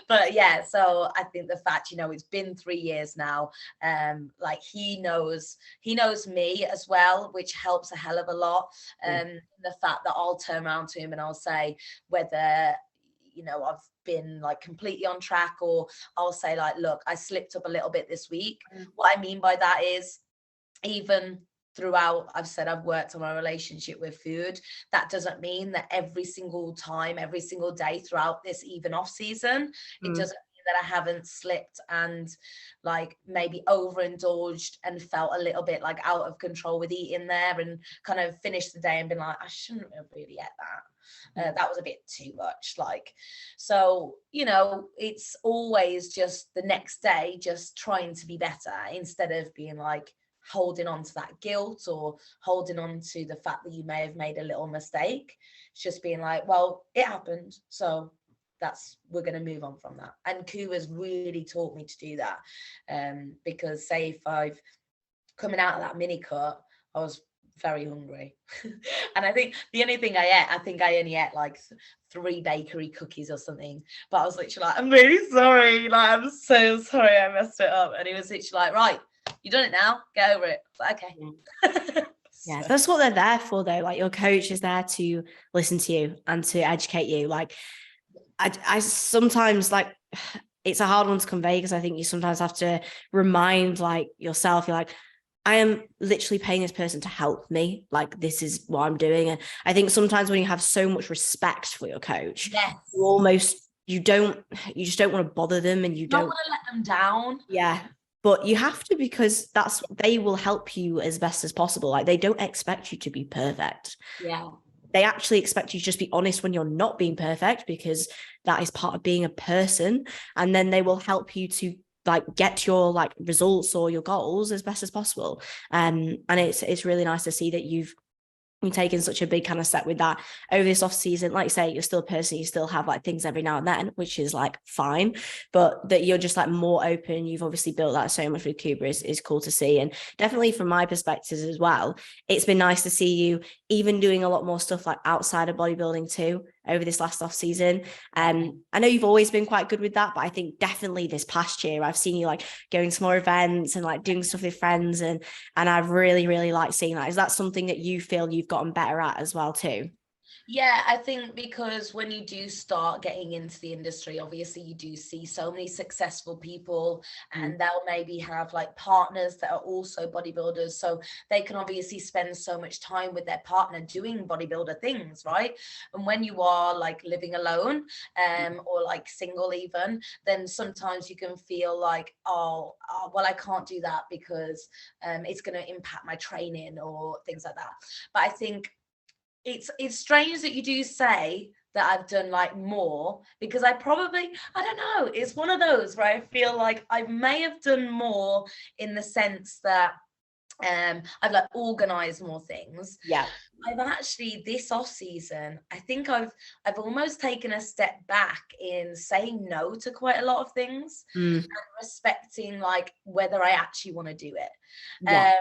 But yeah, so I think the fact, you know, it's been 3 years now, like he knows me as well, which helps a hell of a lot. The fact that I'll turn around to him and I'll say whether, you know, I've been like completely on track, or I'll say like, look, I slipped up a little bit this week. What I mean by that is, even throughout, I've said I've worked on my relationship with food. That doesn't mean that every single time, every single day throughout this even off season, it doesn't mean that I haven't slipped and like maybe overindulged and felt a little bit like out of control with eating there, and kind of finished the day and been like, I shouldn't have really ate that. That was a bit too much. Like, so, you know, it's always just the next day, just trying to be better, instead of being like holding on to that guilt or holding on to the fact that you may have made a little mistake. It's just being like, well, it happened, so we're going to move on from that. And Kuba's really taught me to do that, because say if I've coming out of that mini cut, I was very hungry. And I think the only thing I only ate like 3 bakery cookies or something, but I was literally like, I'm really sorry, like I'm so sorry I messed it up. And he was literally like, right, you done it now, get over it. Like, okay. Yeah, that's what they're there for, though. Like, your coach is there to listen to you and to educate you. Like, I sometimes, like, it's a hard one to convey, because I think you sometimes have to remind like yourself, you're like, I am literally paying this person to help me. Like, this is what I'm doing. And I think sometimes when you have so much respect for your coach, Yes. you just don't want to bother them, and you don't want to let them down. Yeah. But you have to, because they will help you as best as possible. Like, they don't expect you to be perfect. Yeah. They actually expect you to just be honest when you're not being perfect, because that is part of being a person. And then they will help you to like get your like results or your goals as best as possible. And it's really nice to see that you've taken such a big kind of step with that over this off season. Like you say, you're still a person, you still have like things every now and then, which is like fine, but that you're just like more open. You've obviously built that so much with Cuba is cool to see. And definitely from my perspective as well, it's been nice to see you even doing a lot more stuff like outside of bodybuilding too over this last off season. I know you've always been quite good with that, but I think definitely this past year I've seen you like going to more events and like doing stuff with friends, and I've really, really liked seeing that. Is that something that you feel you've gotten better at as well too? Yeah, I think because when you do start getting into the industry, obviously you do see so many successful people, and they'll maybe have like partners that are also bodybuilders. So they can obviously spend so much time with their partner doing bodybuilder things, right? And when you are like living alone, or like single even, then sometimes you can feel like, oh well, I can't do that because it's going to impact my training or things like that. But I think it's strange that you do say that I've done like more, because I don't know, it's one of those where I feel like I may have done more in the sense that I've like organized more things. Yeah. I've actually, this off season, I think I've almost taken a step back in saying no to quite a lot of things, and respecting like whether I actually want to do it. Yeah.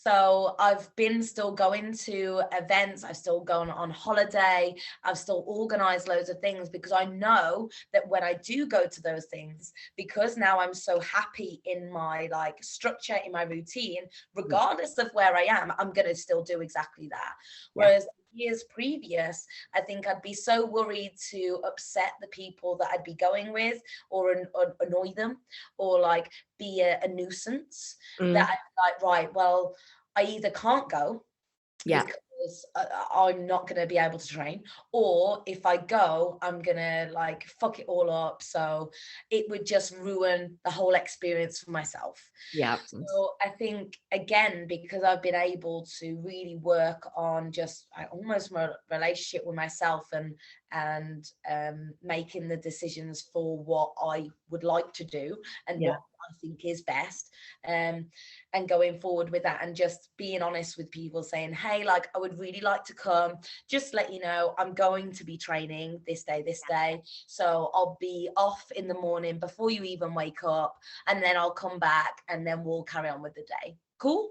So I've been still going to events, I've still gone on holiday, I've still organized loads of things, because I know that when I do go to those things, because now I'm so happy in my like structure, in my routine, regardless of where I am, I'm going to still do exactly that. Whereas years previous, I think I'd be so worried to upset the people that I'd be going with, or annoy them, or like be a nuisance, that I'm like, right, well, I either can't go because I'm not going to be able to train, or if I go, I'm going to like fuck it all up. So it would just ruin the whole experience for myself. Yeah. So I think, again, because I've been able to really work on just almost my relationship with myself, and making the decisions for what I would like to do and what I think is best, and going forward with that, and just being honest with people, saying, hey, like, I would really like to come, just let you know I'm going to be training this day, so I'll be off in the morning before you even wake up, and then I'll come back, and then we'll carry on with the day. Cool.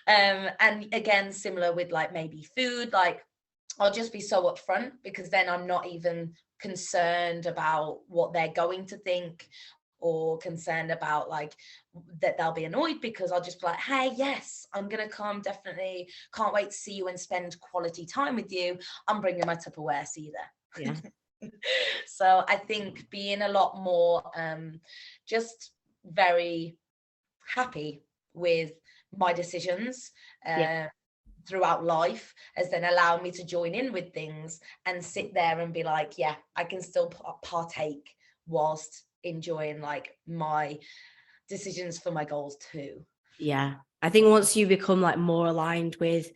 And again, similar with like maybe food, like I'll just be so upfront, because then I'm not even concerned about what they're going to think, or concerned about like that they'll be annoyed, because I'll just be like, hey, yes, I'm gonna come, definitely, can't wait to see you and spend quality time with you. I'm bringing my Tupperware, see you there. Yeah. So I think being a lot more just very happy with my decisions throughout life has then allowed me to join in with things and sit there and be like, yeah, I can still partake whilst enjoying like my decisions for my goals too. Yeah. I think once you become like more aligned with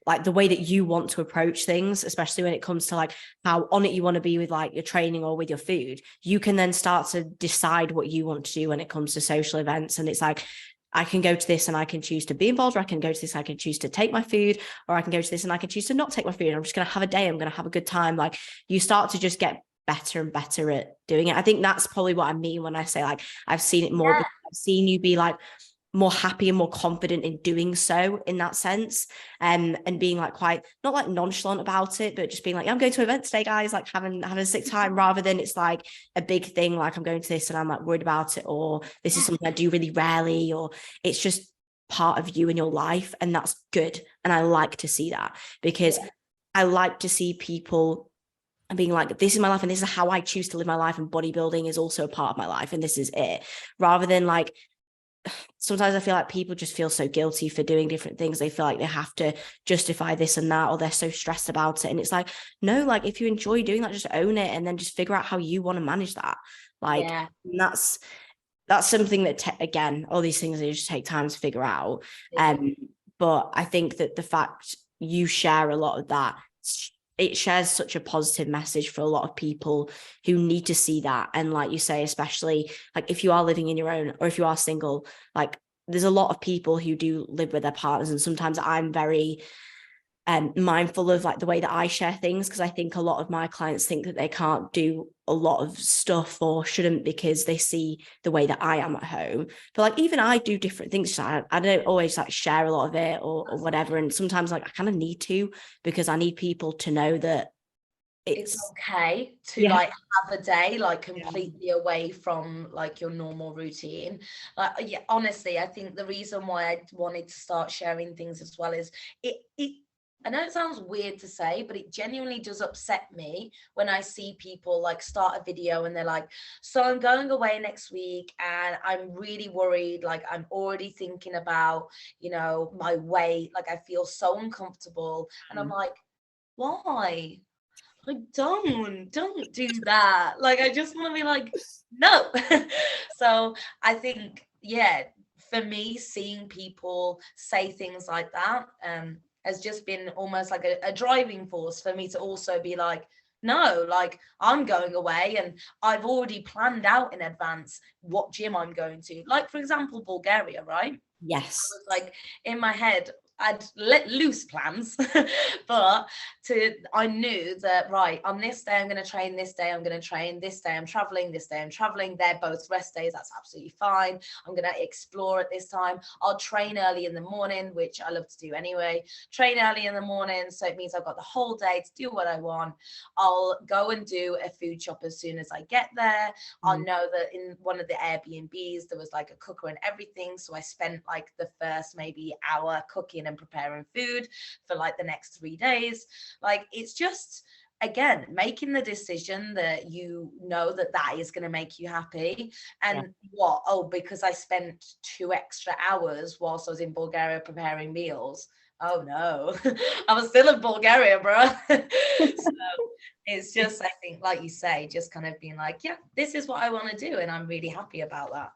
like the way that you want to approach things, especially when it comes to like how on it you want to be with like your training or with your food, you can then start to decide what you want to do when it comes to social events. And it's like, I can go to this and I can choose to be involved, or I can go to this, I can choose to take my food, or I can go to this and I can choose to not take my food. I'm just going to have a day. I'm going to have a good time. Like, you start to just get better and better at doing it. I think that's probably what I mean when I say like, I've seen it more, because I've seen you be like more happy and more confident in doing so in that sense, and being like quite not like nonchalant about it, but just being like, I'm going to an event today, guys, like having a sick time, rather than it's like a big thing, like I'm going to this and I'm like worried about it, or this is something I do really rarely, or it's just part of you in your life, and that's good. And I like to see that, because I like to see people and being like, this is my life and this is how I choose to live my life, and bodybuilding is also a part of my life and this is it, rather than like, sometimes I feel like people just feel so guilty for doing different things. They feel like they have to justify this and that, or they're so stressed about it. And it's like, no, like if you enjoy doing that, just own it and then just figure out how you want to manage that. Like, that's something that, again, all these things they just take time to figure out. But I think that the fact you share a lot of that, it shares such a positive message for a lot of people who need to see that. And like you say, especially like if you are living in your own, or if you are single, like there's a lot of people who do live with their partners. And sometimes I'm very mindful of like the way that I share things, because I think a lot of my clients think that they can't do a lot of stuff or shouldn't because they see the way that I am at home. But like even I do different things. I don't always like share a lot of it or whatever. And sometimes like I kind of need to, because I need people to know that it's okay to like have a day like completely away from like your normal routine. Like honestly, I think the reason why I wanted to start sharing things as well is it I know it sounds weird to say, but it genuinely does upset me when I see people like start a video and they're like, so I'm going away next week and I'm really worried. Like I'm already thinking about, you know, my weight. Like I feel so uncomfortable. And I'm like, why? Like, don't do that. Like, I just want to be like, no. So I think, for me, seeing people say things like that, has just been almost like a driving force for me to also be like, no, like I'm going away and I've already planned out in advance what gym I'm going to. Like, for example, Bulgaria, right? Yes. I was like in my head, I'd let loose plans, but I knew that, right, on this day, I'm going to train, this day, I'm going to train, this day, I'm traveling, this day, I'm traveling. They're both rest days. That's absolutely fine. I'm going to explore at this time. I'll train early in the morning, which I love to do anyway. Train early in the morning. So it means I've got the whole day to do what I want. I'll go and do a food shop as soon as I get there. I'll know that in one of the Airbnbs, there was like a cooker and everything. So I spent like the first maybe hour cooking and preparing food for like the next 3 days. Like it's just, again, making the decision that you know that that is going to make you happy. And because I spent 2 extra hours whilst I was in Bulgaria preparing meals. Oh no, I was still in Bulgaria, bro. So it's just, I think, like you say, just kind of being like, yeah, this is what I want to do. And I'm really happy about that.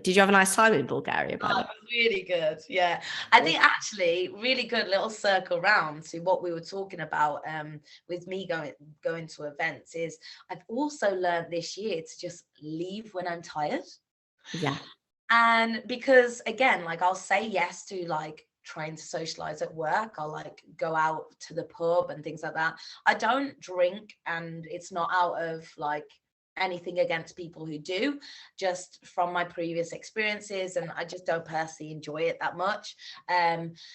Did you have a nice time in Bulgaria? It was really good. Yeah. I think actually really good little circle round to what we were talking about with me going to events is I've also learned this year to just leave when I'm tired. Yeah. And because again, like I'll say yes to like trying to socialize at work. I'll like go out to the pub and things like that. I don't drink, and it's not out of like anything against people who do, just from my previous experiences, and I just don't personally enjoy it that much.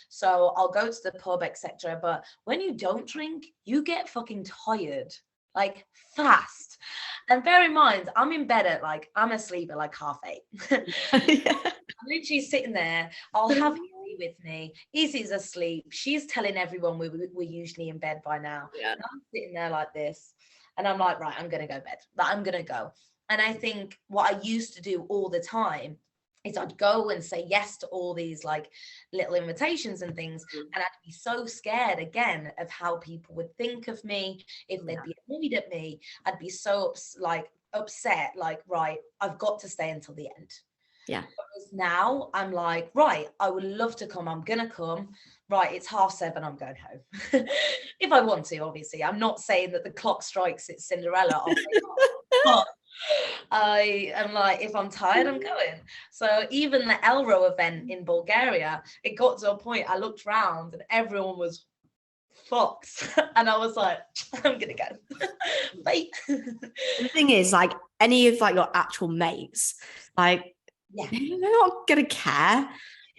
So I'll go to the pub, etc. But when you don't drink, you get fucking tired, like fast. And bear in mind, I'm in bed at like, I'm asleep at like 8:30. I'm literally sitting there. I'll have Izzy with me. Izzy's asleep. She's telling everyone we're usually in bed by now. And I'm sitting there like this. And I'm like, right, I'm going to go to bed. But I'm going to go. And I think what I used to do all the time is I'd go and say yes to all these like little invitations and things. And I'd be so scared again of how people would think of me, if they'd be annoyed at me. I'd be so like upset, like, right, I've got to stay until the end. Yeah. Whereas now I'm like, right, I would love to come. I'm going to come. Right, it's 7:30, I'm going home. If I want to, obviously. I'm not saying that the clock strikes, it's Cinderella. But I am like, if I'm tired, I'm going. So even the Elro event in Bulgaria, it got to a point I looked around and everyone was fucked. And I was like, I'm going to go. Bye. The thing is, like, any of like your actual mates, like, they're not going to care.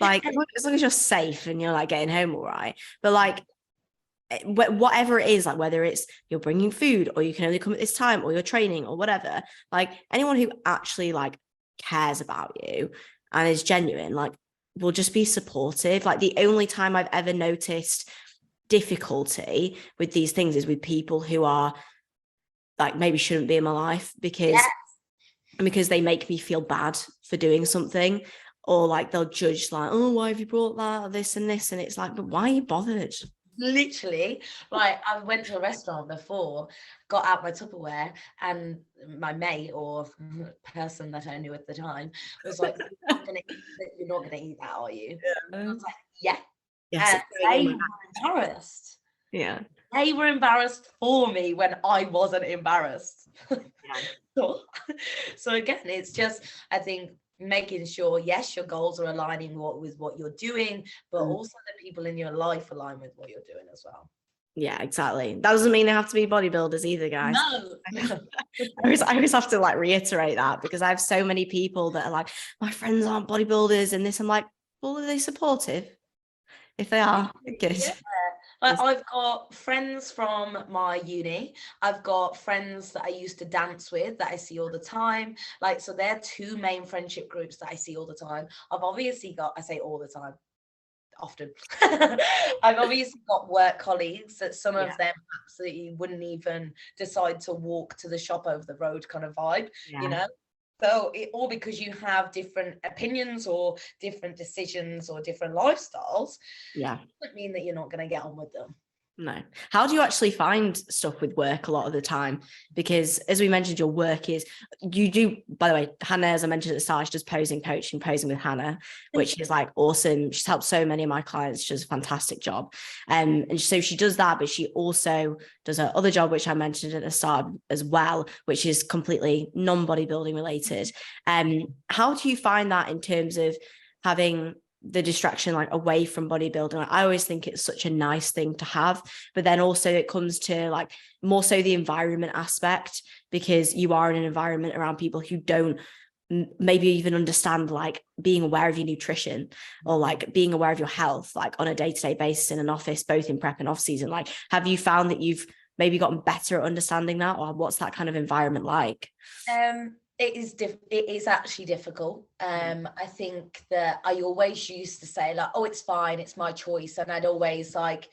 Like, as long as you're safe and you're like getting home all right. But like, whatever it is, like whether it's you're bringing food or you can only come at this time or you're training or whatever, like anyone who actually like cares about you and is genuine, like will just be supportive. Like the only time I've ever noticed difficulty with these things is with people who are like maybe shouldn't be in my life because they make me feel bad for doing something, or like they'll judge like, oh, why have you brought that, or this and this, and it's like, but why are you bothered? Literally, like I went to a restaurant before, got out my Tupperware, and my mate or person that I knew at the time was like, you're not gonna eat that, are you? And I was like, yeah. Yes, they were embarrassed. Yeah. They were embarrassed for me when I wasn't embarrassed. So again, it's just, I think, making sure, yes, your goals are aligning with what you're doing, but also the people in your life align with what you're doing as well. Yeah, exactly. That doesn't mean they have to be bodybuilders either, guys. No. I always have to like reiterate that, because I have so many people that are like, my friends aren't bodybuilders and this. I'm like, well, are they supportive? If they are, good. Yeah. Like, I've got friends from my uni. I've got friends that I used to dance with that I see all the time. Like, so they're two main friendship groups that I see all the time. I've obviously got, I say all the time, often. I've obviously got work colleagues that some of them absolutely wouldn't even decide to walk to the shop over the road kind of vibe, you know? So all because you have different opinions or different decisions or different lifestyles, doesn't mean that you're not going to get on with them. No. How do you actually find stuff with work a lot of the time? Because as we mentioned, your work is, you do, by the way, Hannah, as I mentioned at the start, she does posing coaching, posing with Hannah, which is like awesome. She's helped so many of my clients. She does a fantastic job. And so she does that, but she also does her other job, which I mentioned at the start as well, which is completely non-bodybuilding related. How do you find that in terms of having the distraction like away from bodybuilding? Like, I always think it's such a nice thing to have, but then also it comes to like more so the environment aspect, because you are in an environment around people who don't maybe even understand like being aware of your nutrition or like being aware of your health like on a day-to-day basis in an office, both in prep and off season. Like, have you found that you've maybe gotten better at understanding that, or what's that kind of environment like? It is actually difficult. I think that I always used to say like, oh, it's fine, it's my choice, and I'd always like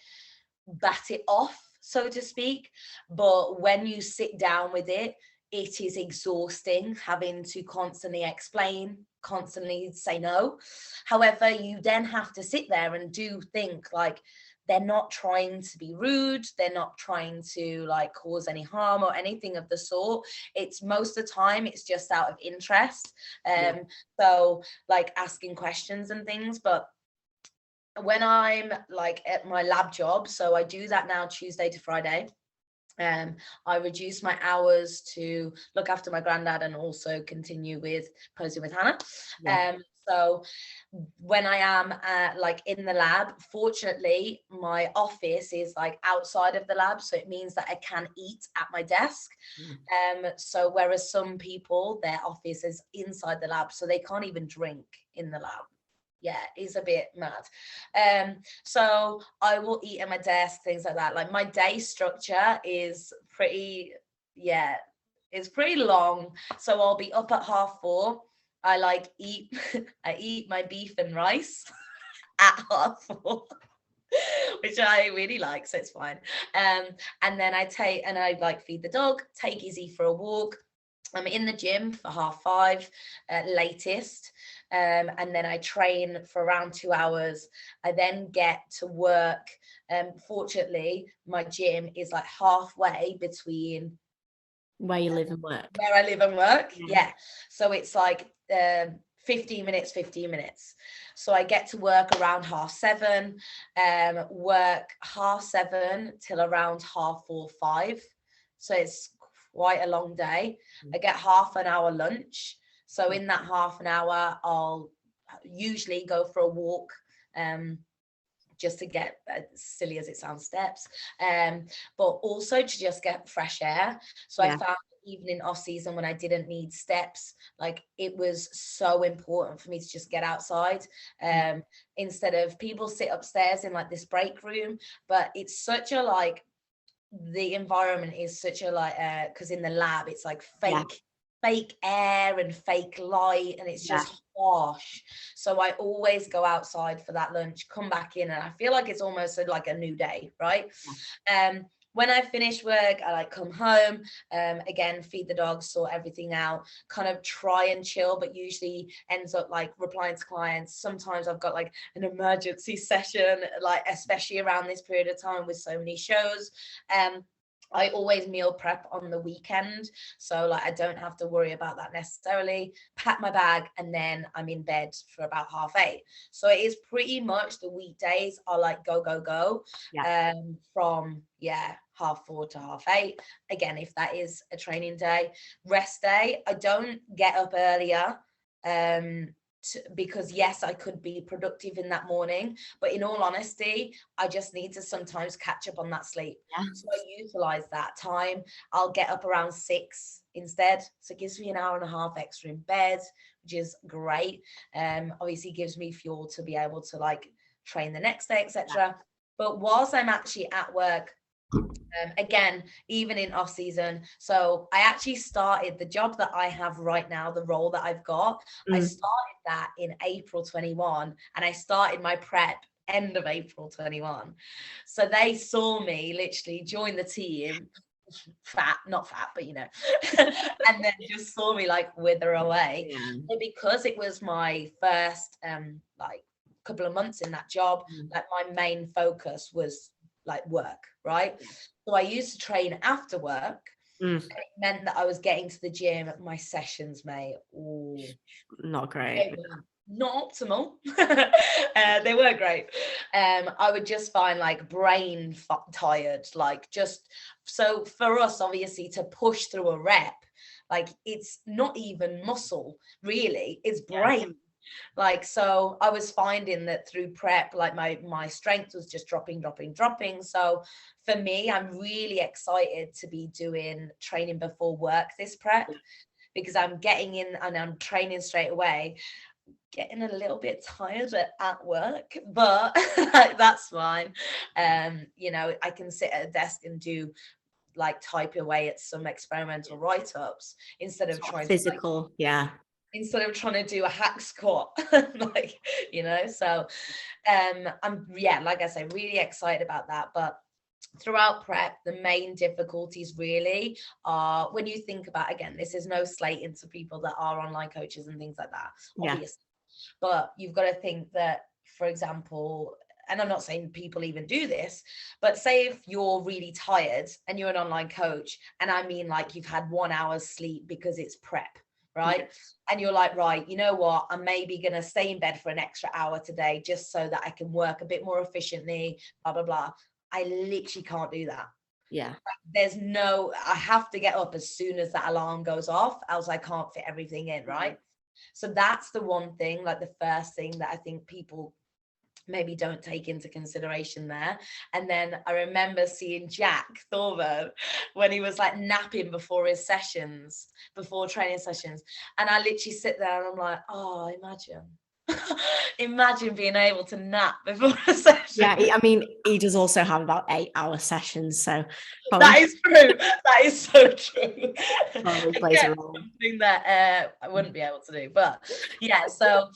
bat it off, so to speak. But when you sit down with it, it is exhausting having to constantly explain, constantly say no. However, you then have to sit there and do think like, they're not trying to be rude, they're not trying to like cause any harm or anything of the sort. It's most of the time it's just out of interest. So like asking questions and things. But when I'm like at my lab job, so I do that now Tuesday to Friday, I reduce my hours to look after my granddad and also continue with posing with Hannah. So when I am like in the lab, fortunately, my office is like outside of the lab. So it means that I can eat at my desk. So whereas some people, their office is inside the lab, so they can't even drink in the lab. Yeah, it's a bit mad. So I will eat at my desk, things like that. Like my day structure is pretty, it's pretty long. So I'll be up at 4:30. I like eat, I eat my beef and rice at 4:30, which I really like, so it's fine. And then I like feed the dog, take Izzy for a walk. I'm in the gym for 5:30 at latest. And then I train for around 2 hours. I then get to work. Fortunately, my gym is like halfway between where you live and work. Where I live and work. Yeah. So it's like 15 minutes. So I get to work around 7:30, work 7:30 till around 4:30. So it's quite a long day. I get half an hour lunch. So in that half an hour, I'll usually go for a walk, just to get, as silly as it sounds, steps, but also to just get fresh air. So I found even in off season when I didn't need steps, like it was so important for me to just get outside, instead of people sit upstairs in like this break room, but it's such a like, the environment is such a like, because in the lab it's like fake air and fake light, and it's just harsh. So I always go outside for that lunch, come back in, and I feel like it's almost like a new day, right? when I finish work, I like come home, again, feed the dogs, sort everything out, kind of try and chill, but usually ends up like replying to clients. Sometimes I've got like an emergency session, like especially around this period of time with so many shows. I always meal prep on the weekend, so like I don't have to worry about that necessarily. Pack my bag and then I'm in bed for about 8:30. So it is pretty much the weekdays are like go go go, from 4:30 to 8:30. Again, if that is a training day. Rest day, I don't get up earlier, because yes, I could be productive in that morning, but in all honesty, I just need to sometimes catch up on that sleep. So I utilize that time. I'll get up around 6 instead, so it gives me an hour and a half extra in bed, which is great. Obviously gives me fuel to be able to like train the next day, etc. But whilst I'm actually at work, again, even in off season, so I actually started the job that I have right now, the role that I've got, I started that in April 21, and I started my prep end of April 21. So they saw me literally join the team, not fat, but you know, and then just saw me like wither away. But because it was my first like couple of months in that job, like my main focus was like work, right? So I used to train after work. And it meant that I was getting to the gym at my sessions, mate. Ooh, not great. Not optimal. They were great. I would just find like brain tired, like just, so for us obviously to push through a rep, like it's not even muscle really, it's brain. Like, so I was finding that through prep, like my strength was just dropping. So for me, I'm really excited to be doing training before work this prep, because I'm getting in and I'm training straight away, getting a little bit tired at work, but that's fine. You know, I can sit at a desk and do like type away at some experimental write-ups instead of trying physical, instead of trying to do a hack squat, like, you know. So I'm like I say, really excited about that. But throughout prep, the main difficulties really are, when you think about, again, this is no slating to people that are online coaches and things like that, obviously, but you've got to think that, for example, and I'm not saying people even do this, but say if you're really tired and you're an online coach, and I mean like you've had 1 hour's sleep because it's prep, right? And you're like, right, you know what, I'm maybe going to stay in bed for an extra hour today just so that I can work a bit more efficiently, blah, blah, blah. I literally can't do that. There's no, I have to get up as soon as that alarm goes off, else I can't fit everything in, right? So that's the one thing, like the first thing that I think people maybe don't take into consideration there. And then I remember seeing Jack Thorburn when he was like napping before his sessions, before training sessions, and I literally sit there and I'm like, oh, imagine being able to nap before a session. I mean, he does also have about 8-hour sessions, so that is true. That is so true. Plays a role. Something that I wouldn't be able to do, but so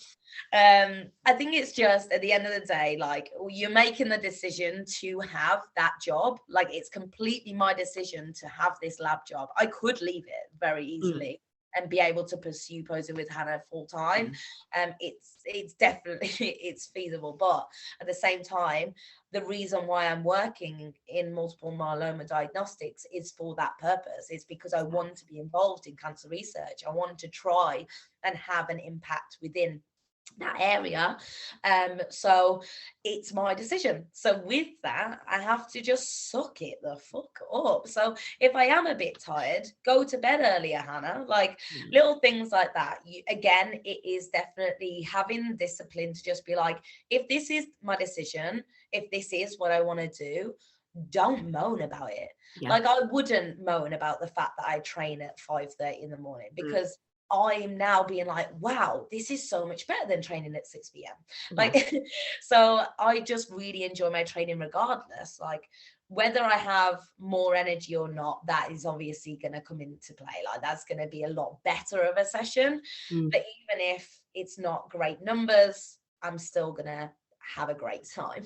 I think it's just at the end of the day, like, you're making the decision to have that job. Like, it's completely my decision to have this lab job. I could leave it very easily and be able to pursue posing with Hannah full time. It's definitely it's feasible, but at the same time, the reason why I'm working in multiple myeloma diagnostics is for that purpose. It's because I want to be involved in cancer research. I want to try and have an impact within that area. So it's my decision. So with that, I have to just suck it the fuck up. So if I am a bit tired, go to bed earlier, Hannah. Like little things like that. Again, it is definitely having the discipline to just be like, if this is my decision, if this is what I want to do, don't moan about it. Like, I wouldn't moan about the fact that I train at 5:30 in the morning, because I'm now being like, wow, this is so much better than training at 6 p.m. Like, so I just really enjoy my training regardless. Like, whether I have more energy or not, that is obviously going to come into play. Like, that's going to be a lot better of a session. But even if it's not great numbers, I'm still going to have a great time.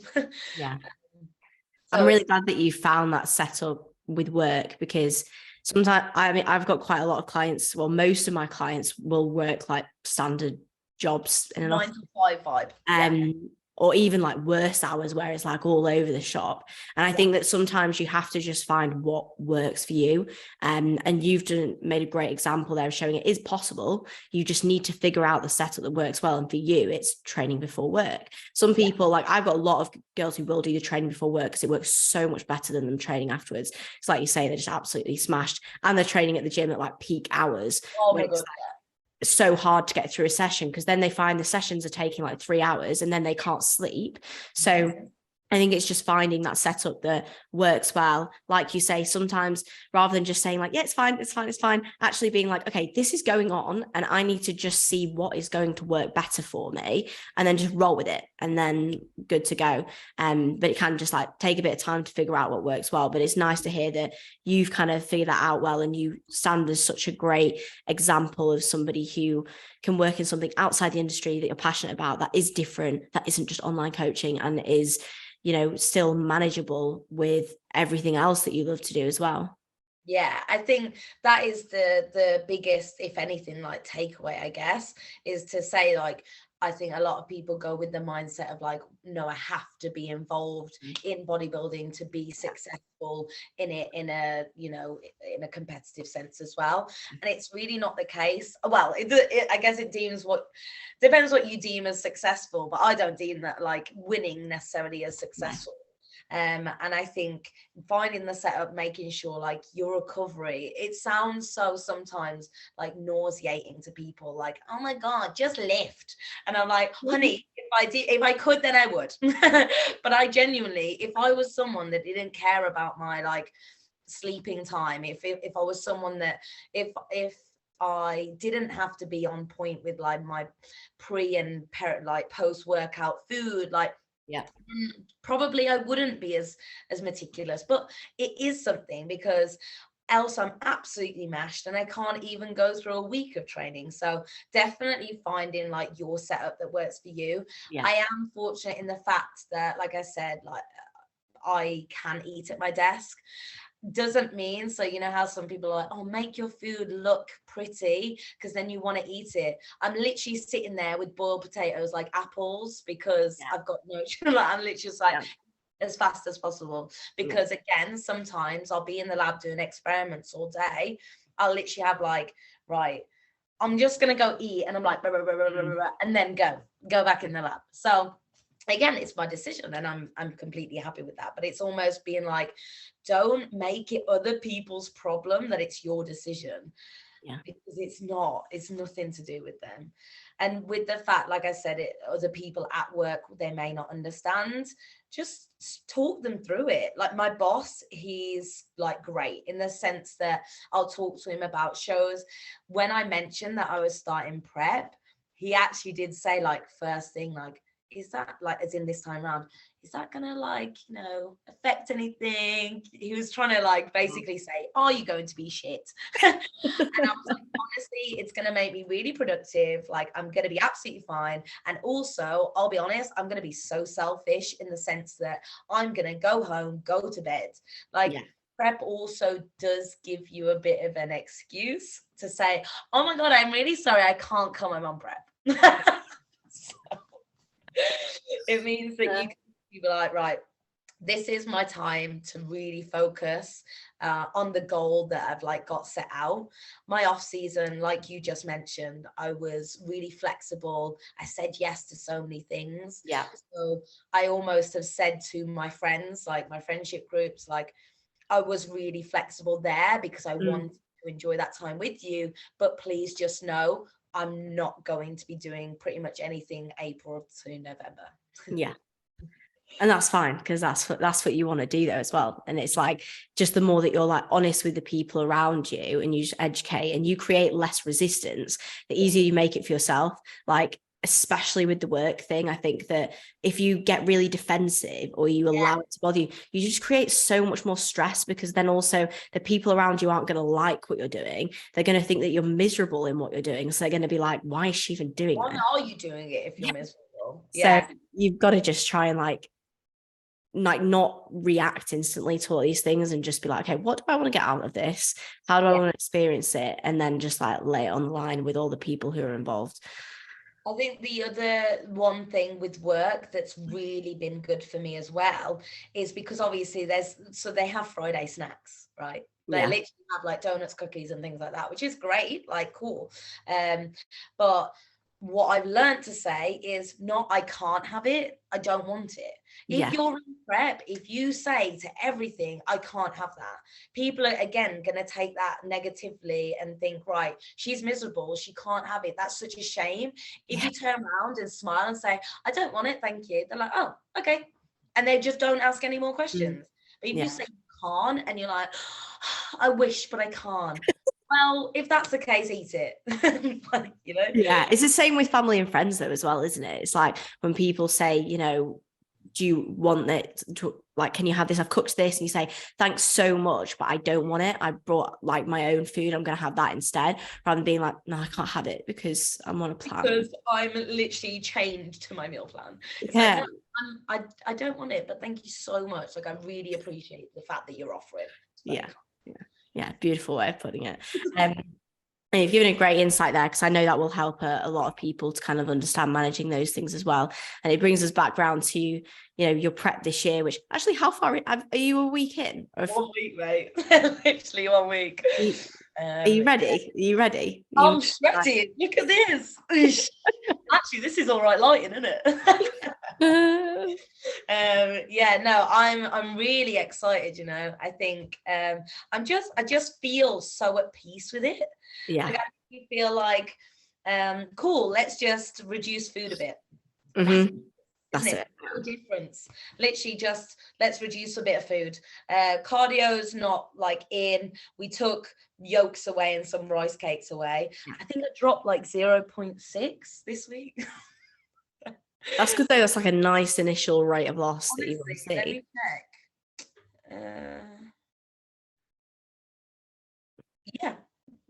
I'm really glad that you found that setup with work, because sometimes, I mean, I've got quite a lot of clients. Well, most of my clients will work like standard jobs in an 9 to 5 vibe. Or even like worse hours where it's like all over the shop. And I think that sometimes you have to just find what works for you. And you've made a great example there of showing it is possible. You just need to figure out the setup that works well. And for you, it's training before work. Some people, like I've got a lot of girls who will do the training before work because it works so much better than them training afterwards. It's like you say, they're just absolutely smashed. And they're training at the gym at like peak hours. Oh my God. It's so hard to get through a session, because then they find the sessions are taking like 3 hours and then they can't sleep. So I think it's just finding that setup that works well. Like you say, sometimes rather than just saying like, yeah, it's fine, actually being like, okay, this is going on and I need to just see what is going to work better for me, and then just roll with it and then good to go. But it can just like take a bit of time to figure out what works well. But it's nice to hear that you've kind of figured that out well, and you stand as such a great example of somebody who can work in something outside the industry that you're passionate about, that is different, that isn't just online coaching, and is, you know, still manageable with everything else that you love to do as well. Yeah, I think that is the biggest, if anything, like takeaway, I guess, is to say like, I think a lot of people go with the mindset of like, no, I have to be involved in bodybuilding to be successful in it, in a, you know, in a competitive sense as well. And it's really not the case. Well, I guess it depends what you deem as successful, but I don't deem that like winning necessarily as successful. And I think finding the setup, making sure like your recovery, it sounds so sometimes like nauseating to people, like, oh my God, just lift. And I'm like, honey, if I could, then I would. But I genuinely, if I was someone that didn't care about my like sleeping time, if I was someone that, if I didn't have to be on point with like my pre and like post workout food, like, probably I wouldn't be as meticulous. But it is something, because else I'm absolutely mashed and I can't even go through a week of training. So definitely finding like your setup that works for you. I am fortunate in the fact that, like I said, like I can eat at my desk. Doesn't mean, so you know how some people are like, oh, make your food look pretty because then you want to eat it. I'm literally sitting there with boiled potatoes like apples, because I've got no I'm literally just like as fast as possible, because again, sometimes I'll be in the lab doing experiments all day. I'll literally have like, right, I'm just gonna go eat, and I'm like blah, blah, blah, blah, blah, blah, and then go back in the lab. So again, it's my decision and I'm completely happy with that. But it's almost being like, don't make it other people's problem that it's your decision. Because it's nothing to do with them. And with the fact, like I said, other people at work, they may not understand, just talk them through it. Like my boss, he's like great in the sense that I'll talk to him about shows. When I mentioned that I was starting prep, he actually did say like first thing, like, is that like, as in this time around, is that gonna like, you know, affect anything? He was trying to like basically say, are you going to be shit? And I was like, honestly, it's gonna make me really productive. Like I'm gonna be absolutely fine. And also, I'll be honest, I'm gonna be so selfish in the sense that I'm gonna go home, go to bed. Like prep also does give you a bit of an excuse to say, oh my God, I'm really sorry, I can't come, I'm on prep. So, it means that you can be like, right, this is my time to really focus on the goal that I've like got set out. My off season, like you just mentioned, I was really flexible. I said yes to so many things. So I almost have said to my friends, like my friendship groups, like I was really flexible there because I wanted to enjoy that time with you. But please just know I'm not going to be doing pretty much anything April to November. And that's fine, because that's what you want to do though as well. And it's like, just the more that you're like honest with the people around you and you just educate and you create less resistance, the easier you make it for yourself. Like, especially with the work thing, I think that if you get really defensive or you allow it to bother you, you just create so much more stress, because then also the people around you aren't going to like what you're doing. They're going to think that you're miserable in what you're doing. So they're going to be like, why is she even doing that? Why are you doing it if you're miserable? So you've got to just try and like like not react instantly to all these things and just be like, okay, what do I want to get out of this? How do I want to experience it? And then just like lay it on the line with all the people who are involved. I think the other one thing with work that's really been good for me as well is because obviously they have Friday snacks, right? They literally have like donuts, cookies and things like that, which is great, like cool. But what I've learned to say is not, I can't have it, I don't want it. If you're in prep, if you say to everything, I can't have that, people are again going to take that negatively and think, right, she's miserable, she can't have it. That's such a shame. If you turn around and smile and say, I don't want it, thank you, they're like, oh, okay. And they just don't ask any more questions. But if you say you can't and you're like, I wish, but I can't. Well, if that's the case, eat it. You know? Yeah, it's the same with family and friends though as well, isn't it? It's like when people say, you know, do you want it to, like, can you have this? I've cooked this. And you say, thanks so much, but I don't want it. I brought like my own food. I'm going to have that instead. Rather than being like, no, I can't have it because I'm on a plan. Because I'm literally chained to my meal plan. It's like, no, I don't want it, but thank you so much. Like, I really appreciate the fact that you're offering. Yeah, beautiful way of putting it. And you've given a great insight there, because I know that will help a lot of people to kind of understand managing those things as well. And it brings us back round to, you know, your prep this year, which actually, how far are you a week in? 1 week, mate. Literally 1 week. Are you ready? Are you ready? I'm sweating. Look at this. Actually, this is all right lighting, isn't it? I'm really excited, you know. I think I just feel so at peace with it. Like, I feel like cool, let's just reduce food a bit. That's it. No difference. Literally just let's reduce a bit of food. Cardio's not like in. We took yolks away and some rice cakes away. I think I dropped like 0.6 this week. That's good though. That's like a nice initial rate of loss. Honestly, that you want to see. Let me check.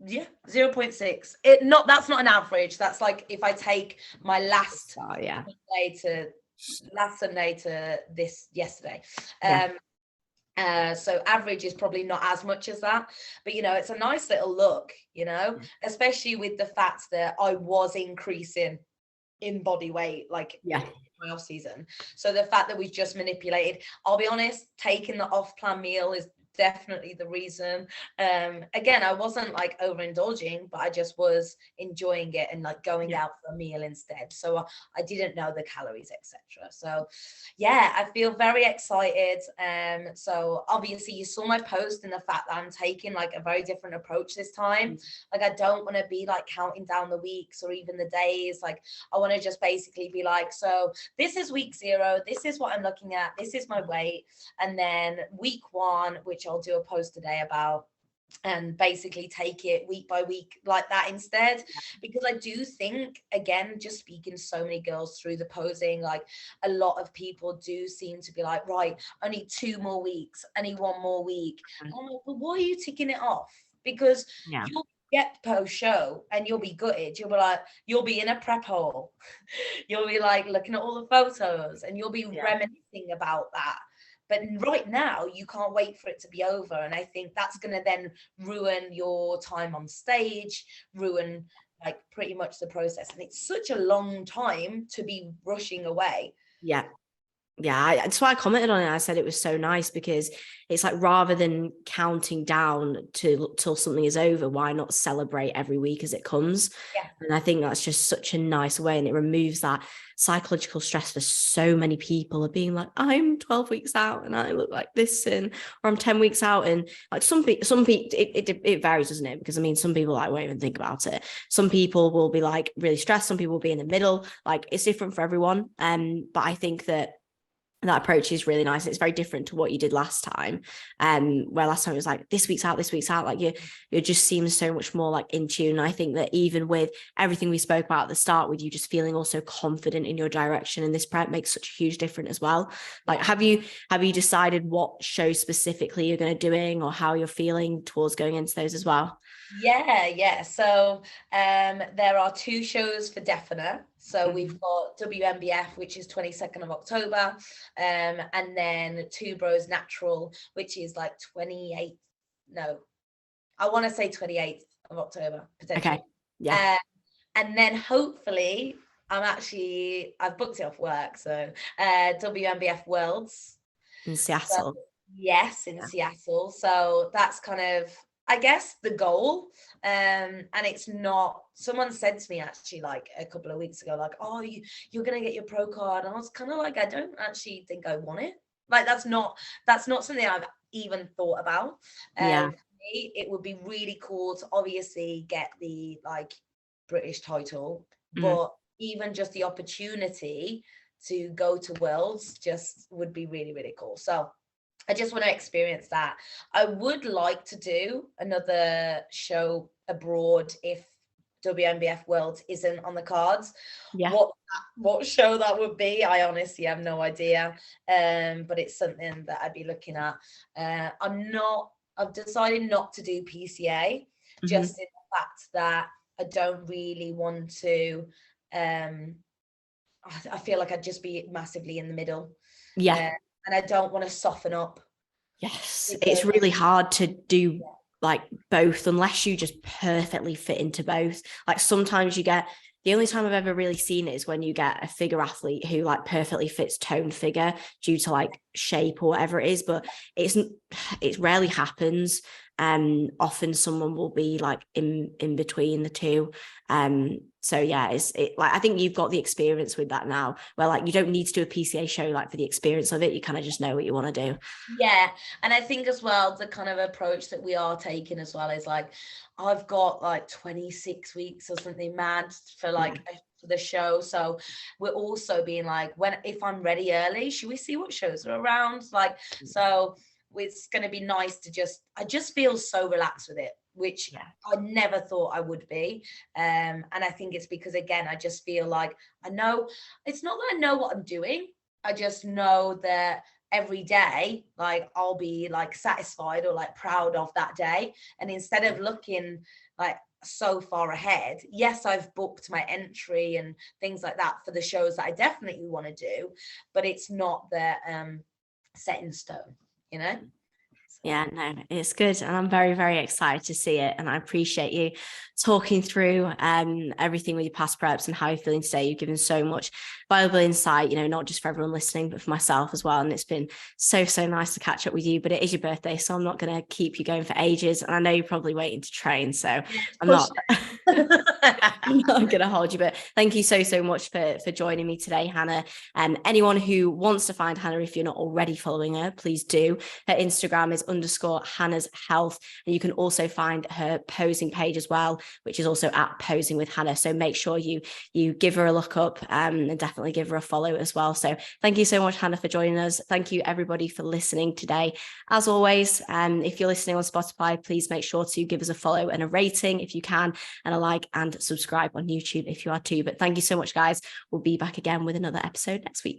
Yeah, 0.6. That's not an average. That's like if I take my last Sunday to this yesterday. So average is probably not as much as that, but you know, it's a nice little look, you know, especially with the fact that I was increasing in body weight, like my off season. So the fact that we've just manipulated, I'll be honest, taking the off plan meal is definitely the reason. Again, I wasn't like overindulging, but I just was enjoying it and like going out for a meal instead. So I didn't know the calories, etc. So I feel very excited. So obviously you saw my post and the fact that I'm taking like a very different approach this time. Like, I don't want to be like counting down the weeks or even the days. Like, I want to just basically be like, so this is week 0, this is what I'm looking at, this is my weight, and then week 1, which I'll do a post today about, and basically take it week by week like that instead. Because I do think, again, just speaking to so many girls through the posing, like a lot of people do seem to be like, right, I need 2 more weeks, I need 1 more week. I'm like, but why are you ticking it off? Because you'll get post show and you'll be gutted. You'll be like, you'll be in a prep hole. You'll be like looking at all the photos and you'll be reminiscing about that. But right now, you can't wait for it to be over. And I think that's going to then ruin your time on stage, ruin like pretty much the process. And it's such a long time to be rushing away. That's why I commented on it. I said it was so nice because it's like, rather than counting down till something is over, why not celebrate every week as it comes? And I think that's just such a nice way, and it removes that psychological stress for so many people of being like, I'm 12 weeks out and I look like this, or I'm 10 weeks out, and like some people it varies, doesn't it? Because I mean, some people like won't even think about it. Some people will be like really stressed, some people will be in the middle. Like, it's different for everyone. But I think that approach is really nice. It's very different to what you did last time. Where last time it was like, this week's out. Like you just seems so much more like in tune. And I think that even with everything we spoke about at the start, with you just feeling also confident in your direction, and this prep makes such a huge difference as well. Like, have you decided what shows specifically you're going to doing, or how you're feeling towards going into those as well? Yeah. So there are 2 shows for definite. So we've got WNBF, which is 22nd of October, and then Two Bros Natural, which is like 28th. No, I want to say 28th of October, potentially. Okay. Yeah. And then hopefully I've booked it off work. So WNBF Worlds. In So, Seattle. yes, in Seattle. So that's kind of, I guess, the goal. And it's not, someone said to me actually like a couple of weeks ago, like, oh, you're gonna get your pro card. And I was kind of like, I don't actually think I want it. Like that's not something I've even thought about. Yeah. For me, it would be really cool to obviously get the like British title, but even just the opportunity to go to Worlds just would be really, really cool. So I just want to experience that. I would like to do another show abroad if WNBF Worlds isn't on the cards. Yeah. What show that would be, I honestly have no idea. But it's something that I'd be looking at. I've decided not to do PCA, just in the fact that I don't really want to. I feel like I'd just be massively in the middle. Yeah. And I don't want to soften up. Yes. It's really hard to do like both unless you just perfectly fit into both. Like sometimes you get, the only time I've ever really seen it is when you get a figure athlete who like perfectly fits toned figure due to like shape or whatever it is, but it rarely happens. Often someone will be like in between the two. So yeah, like I think you've got the experience with that now, where like you don't need to do a PCA show like for the experience of it. You kind of just know what you want to do. Yeah, and I think as well the kind of approach that we are taking as well is like I've got like 26 weeks or something mad for like for the show. So we're also being like, if I'm ready early, should we see what shows are around? Like, so it's going to be nice to I just feel so relaxed with it, which I never thought I would be. And I think it's because, again, I just feel like I know, it's not that I know what I'm doing. I just know that every day, like I'll be like satisfied or like proud of that day. And instead of looking like so far ahead, yes, I've booked my entry and things like that for the shows that I definitely want to do, but it's not the set in stone, you know? Yeah, no, it's good. And I'm very, very excited to see it. And I appreciate you talking through everything with your past preps and how you're feeling today. You've given so much valuable insight, not just for everyone listening, but for myself as well. And it's been so, so nice to catch up with you. But it is your birthday, so I'm not going to keep you going for ages. And I know you're probably waiting to train, so I'm not going to hold you. But thank you so, so much for joining me today, Hannah. Anyone who wants to find Hannah, if you're not already following her, please do. Her Instagram is _Hannah's Health. And you can also find her posing page as well, which is also at Posing with Hannah. So make sure you give her a look up and definitely give her a follow as well. So thank you so much, Hannah, for joining us. Thank you, everybody, for listening today. As always, if you're listening on Spotify, please make sure to give us a follow and a rating if you can, and a like and subscribe on YouTube if you are too. But thank you so much, guys. We'll be back again with another episode next week.